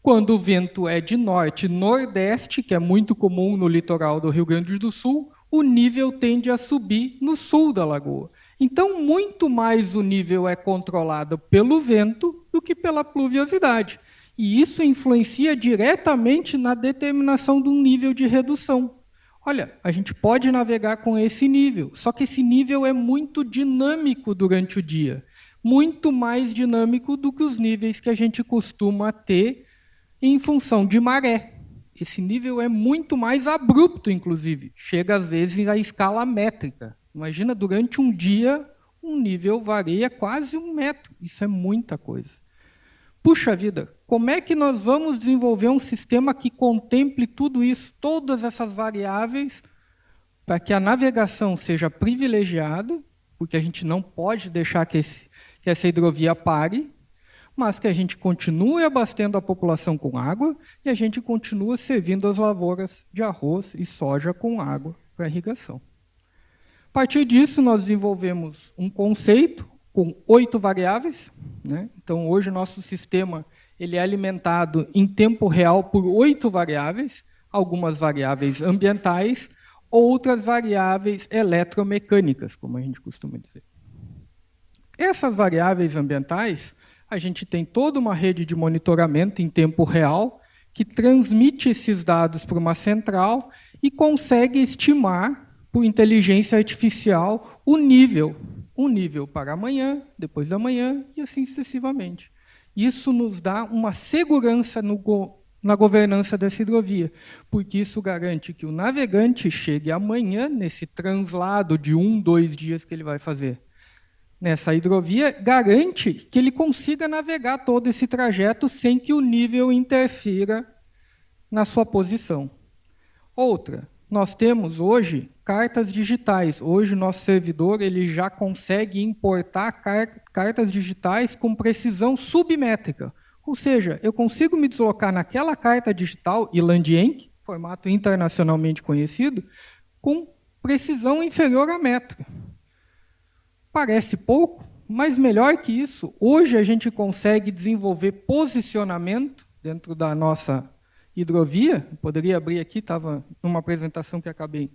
Quando o vento é de norte-nordeste, que é muito comum no litoral do Rio Grande do Sul, o nível tende a subir no sul da lagoa. Então, muito mais o nível é controlado pelo vento do que pela pluviosidade. E isso influencia diretamente na determinação de um nível de redução. Olha, a gente pode navegar com esse nível, só que esse nível é muito dinâmico durante o dia, muito mais dinâmico do que os níveis que a gente costuma ter em função de maré. Esse nível é muito mais abrupto, inclusive. Chega, às vezes, à escala métrica. Imagina, durante um dia, um nível varia quase 1 metro. Isso é muita coisa. Puxa vida, como é que nós vamos desenvolver um sistema que contemple tudo isso, todas essas variáveis, para que a navegação seja privilegiada, porque a gente não pode deixar que essa hidrovia pare, mas que a gente continue abastecendo a população com água e a gente continue servindo as lavouras de arroz e soja com água para irrigação. A partir disso, nós desenvolvemos um conceito com 8 variáveis. Né? Então, hoje, o nosso sistema ele é alimentado em tempo real por 8 variáveis, algumas variáveis ambientais, outras variáveis eletromecânicas, como a gente costuma dizer. Essas variáveis ambientais, a gente tem toda uma rede de monitoramento em tempo real que transmite esses dados para uma central e consegue estimar, por inteligência artificial, o nível para amanhã, depois da manhã e assim sucessivamente. Isso nos dá uma segurança na governança dessa hidrovia, porque isso garante que o navegante chegue amanhã, nesse translado de 1, 2 dias que ele vai fazer nessa hidrovia, garante que ele consiga navegar todo esse trajeto sem que o nível interfira na sua posição. Outra, nós temos hoje cartas digitais. Hoje o nosso servidor ele já consegue importar cartas digitais com precisão submétrica. Ou seja, eu consigo me deslocar naquela carta digital, Ilandienk, formato internacionalmente conhecido, com precisão inferior a metro. Parece pouco, mas melhor que isso. Hoje a gente consegue desenvolver posicionamento dentro da nossa hidrovia. Poderia abrir aqui, estava numa apresentação que acabei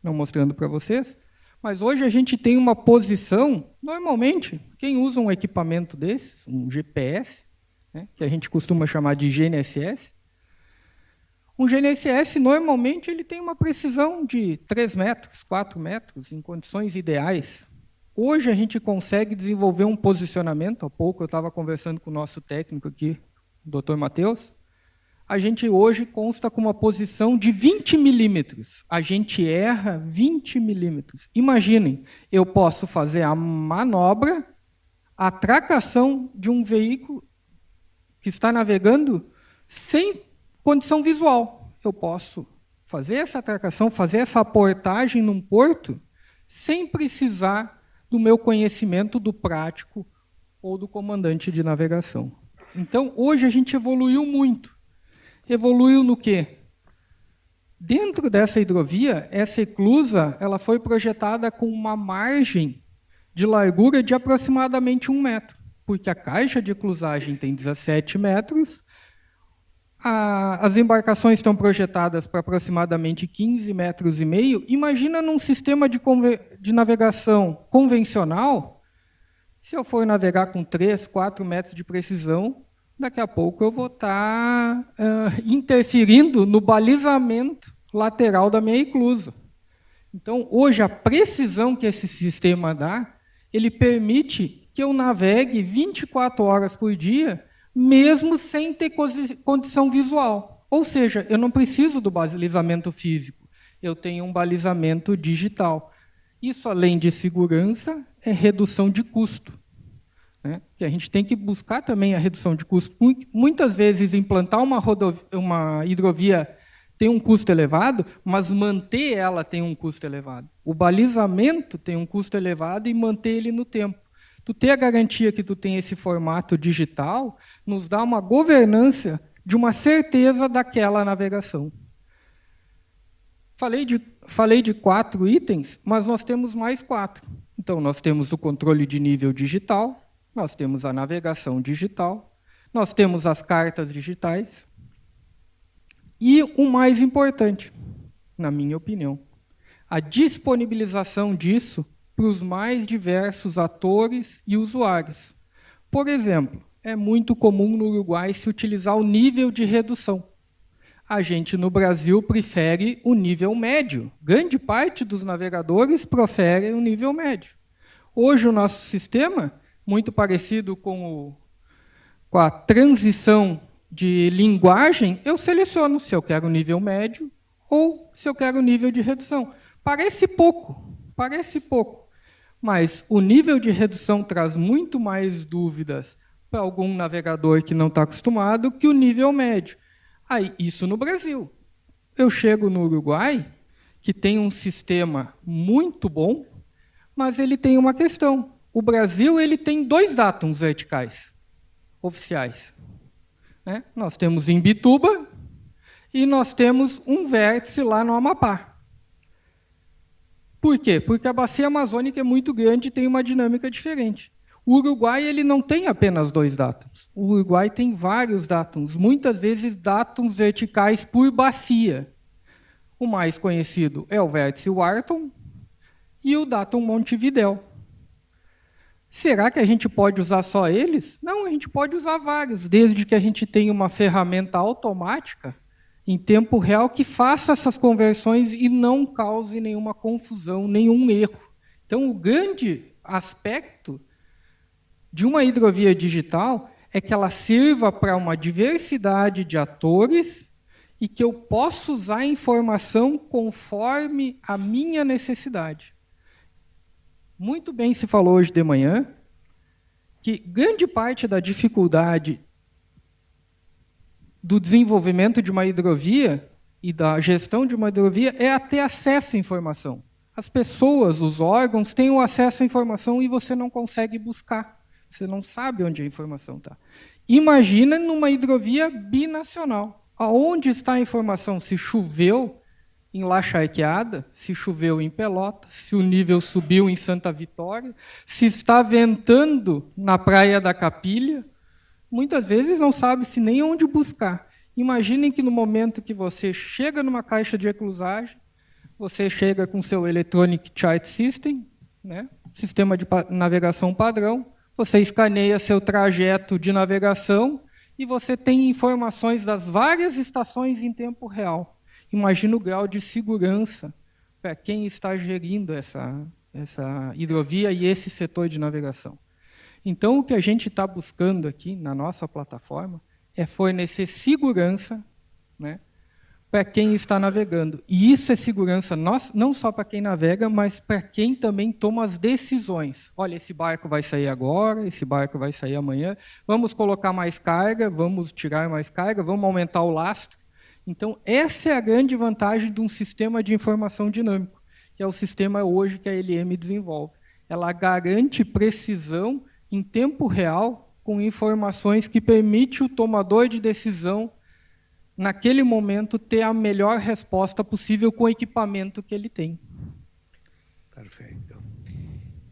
não mostrando para vocês. Mas hoje a gente tem uma posição, normalmente, quem usa um equipamento desse, um GPS, né, que a gente costuma chamar de GNSS, um GNSS, normalmente, ele tem uma precisão de 3 metros, 4 metros, em condições ideais. Hoje a gente consegue desenvolver um posicionamento, há pouco eu estava conversando com o nosso técnico aqui, o Dr. Matheus, a gente hoje consta com uma posição de 20 milímetros. A gente erra 20 milímetros. Imaginem, eu posso fazer a manobra, a tracação de um veículo que está navegando sem condição visual. Eu posso fazer essa atracação, fazer essa aportagem num porto, sem precisar do meu conhecimento do prático ou do comandante de navegação. Então, hoje a gente evoluiu muito. Evoluiu no quê? Dentro dessa hidrovia, essa eclusa ela foi projetada com uma margem de largura de aproximadamente 1 metro, porque a caixa de eclusagem tem 17 metros, as embarcações estão projetadas para aproximadamente 15,5 metros. Imagina num sistema de navegação convencional, se eu for navegar com 3, 4 metros de precisão, daqui a pouco eu vou estar interferindo no balizamento lateral da minha eclusa. Então, hoje, a precisão que esse sistema dá, ele permite que eu navegue 24 horas por dia, mesmo sem ter condição visual. Ou seja, eu não preciso do balizamento físico, eu tenho um balizamento digital. Isso, além de segurança, é redução de custo, né? Que a gente tem que buscar também a redução de custo. Muitas vezes, implantar uma hidrovia tem um custo elevado, mas manter ela tem um custo elevado. O balizamento tem um custo elevado e manter ele no tempo. Tu ter a garantia que tu tem esse formato digital nos dá uma governança de uma certeza daquela navegação. Falei de 4 itens, mas nós temos mais 4. Então, nós temos o controle de nível digital, nós temos a navegação digital, nós temos as cartas digitais e o mais importante, na minha opinião, a disponibilização disso para os mais diversos atores e usuários. Por exemplo, é muito comum no Uruguai se utilizar o nível de redução. A gente, no Brasil, prefere o nível médio. Grande parte dos navegadores prefere o nível médio. Hoje, o nosso sistema, muito parecido com a transição de linguagem, eu seleciono se eu quero nível médio ou se eu quero nível de redução. Parece pouco, mas o nível de redução traz muito mais dúvidas para algum navegador que não está acostumado que o nível médio. Aí, isso no Brasil. Eu chego no Uruguai, que tem um sistema muito bom, mas ele tem uma questão. O Brasil ele tem 2 datums verticais oficiais, né? Nós temos Imbituba e nós temos um vértice lá no Amapá. Por quê? Porque a bacia amazônica é muito grande e tem uma dinâmica diferente. O Uruguai ele não tem apenas 2 datums. O Uruguai tem vários datums, muitas vezes datums verticais por bacia. O mais conhecido é o vértice Wharton e o datum Montevidéu. Será que a gente pode usar só eles? Não, a gente pode usar vários, desde que a gente tenha uma ferramenta automática em tempo real que faça essas conversões e não cause nenhuma confusão, nenhum erro. Então, o grande aspecto de uma hidrovia digital é que ela sirva para uma diversidade de atores e que eu possa usar a informação conforme a minha necessidade. Muito bem se falou hoje de manhã que grande parte da dificuldade do desenvolvimento de uma hidrovia e da gestão de uma hidrovia é a ter acesso à informação. As pessoas, os órgãos, têm o acesso à informação e você não consegue buscar. Você não sabe onde a informação está. Imagina numa hidrovia binacional. Aonde está a informação? Se choveu em La Charqueada, se choveu em Pelotas, se o nível subiu em Santa Vitória, se está ventando na Praia da Capilha, muitas vezes não sabe-se nem onde buscar. Imaginem que no momento que você chega numa caixa de eclusagem, você chega com seu Electronic Chart System, né, sistema de navegação padrão, você escaneia seu trajeto de navegação e você tem informações das várias estações em tempo real. Imagina o grau de segurança para quem está gerindo essa hidrovia e esse setor de navegação. Então, o que a gente está buscando aqui na nossa plataforma é fornecer segurança né, para quem está navegando. E isso é segurança não só para quem navega, mas para quem também toma as decisões. Olha, esse barco vai sair agora, esse barco vai sair amanhã, vamos colocar mais carga, vamos tirar mais carga, vamos aumentar o lastro. Então, essa é a grande vantagem de um sistema de informação dinâmico, que é o sistema hoje que a LM desenvolve. Ela garante precisão em tempo real, com informações que permitem o tomador de decisão naquele momento, ter a melhor resposta possível com o equipamento que ele tem. Perfecto.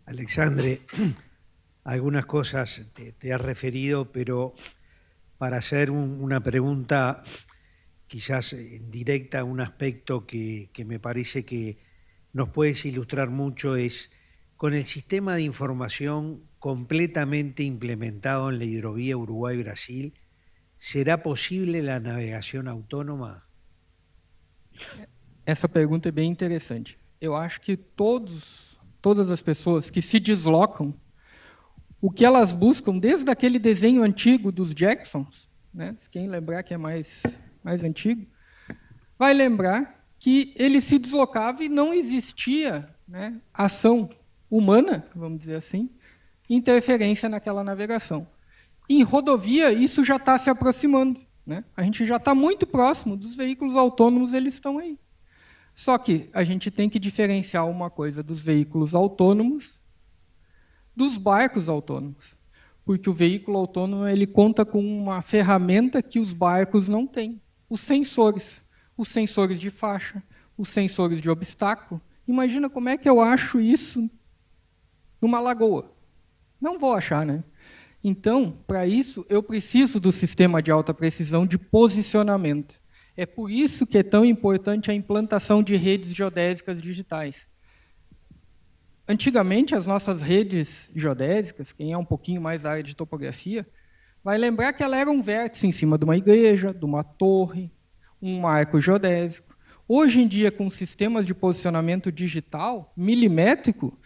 Alexandre, algunas cosas te has referido, pero para hacer una pregunta quizás directa, un aspecto que me parece que nos puedes ilustrar mucho es, con el sistema de información completamente implementado en la hidrovía Uruguay-Brasil, ¿será posible la navegación autónoma? Essa pergunta é bem interessante. Eu acho que todas as pessoas que se deslocam, o que elas buscam, desde aquele desenho antigo dos Jacksons, né, quem lembrar que é mais antigo, vai lembrar que ele se deslocava e não existia, né, ação humana, vamos dizer assim, interferência naquela navegação. Em rodovia, isso já está se aproximando, né? A gente já está muito próximo dos veículos autônomos, eles estão aí. Só que a gente tem que diferenciar uma coisa dos veículos autônomos dos barcos autônomos. Porque o veículo autônomo ele conta com uma ferramenta que os barcos não têm. Os sensores de faixa, os sensores de obstáculo. Imagina como é que eu acho isso numa lagoa. Não vou achar, né? Então, para isso, eu preciso do sistema de alta precisão de posicionamento. É por isso que é tão importante a implantação de redes geodésicas digitais. Antigamente, as nossas redes geodésicas, quem é um pouquinho mais da área de topografia, vai lembrar que ela era um vértice em cima de uma igreja, de uma torre, um marco geodésico. Hoje em dia, com sistemas de posicionamento digital, milimétrico,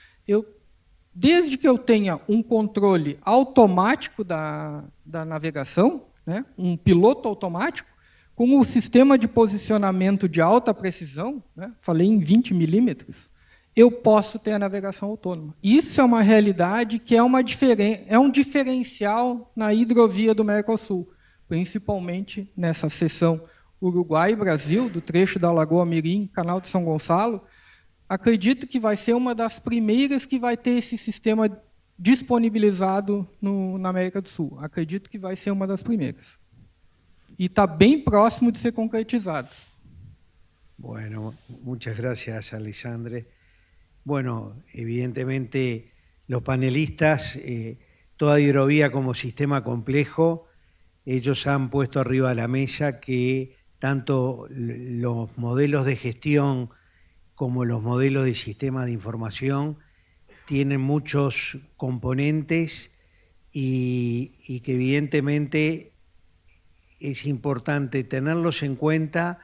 desde que eu tenha um controle automático da navegação, né, um piloto automático, com o sistema de posicionamento de alta precisão, né, falei em 20 milímetros, eu posso ter a navegação autônoma. Isso é uma realidade que é um diferencial na hidrovia do Mercosul, principalmente nessa seção Uruguai-Brasil, do trecho da Lagoa Mirim, Canal de São Gonçalo. Acredito que vai ser uma das primeiras que vai ter esse sistema disponibilizado na América do Sul. Acredito que vai ser uma das primeiras. E está bem próximo de ser concretizado. Bueno, muchas gracias, Alexandre. Bueno, evidentemente los panelistas, toda hidrovía como sistema complejo, ellos han puesto arriba de la mesa que tanto los modelos de gestión como los modelos de sistema de información tienen muchos componentes y que evidentemente es importante tenerlos en cuenta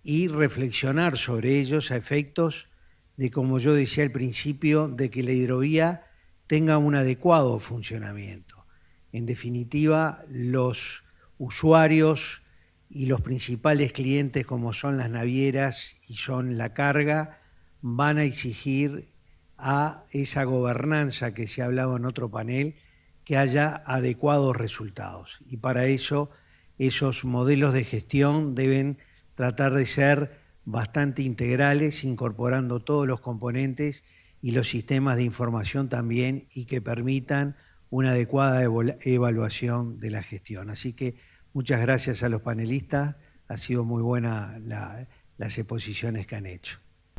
y reflexionar sobre ellos a efectos de, como yo decía al principio, de que la hidrovía tenga un adecuado funcionamiento. En definitiva, los usuarios y los principales clientes, como son las navieras y son la carga, van a exigir a esa gobernanza que se ha hablado en otro panel, que haya adecuados resultados. Y para eso, esos modelos de gestión deben tratar de ser bastante integrales, incorporando todos los componentes y los sistemas de información también, y que permitan una adecuada evaluación de la gestión. Así que muchas gracias a los panelistas, ha sido muy buena las exposiciones que han hecho.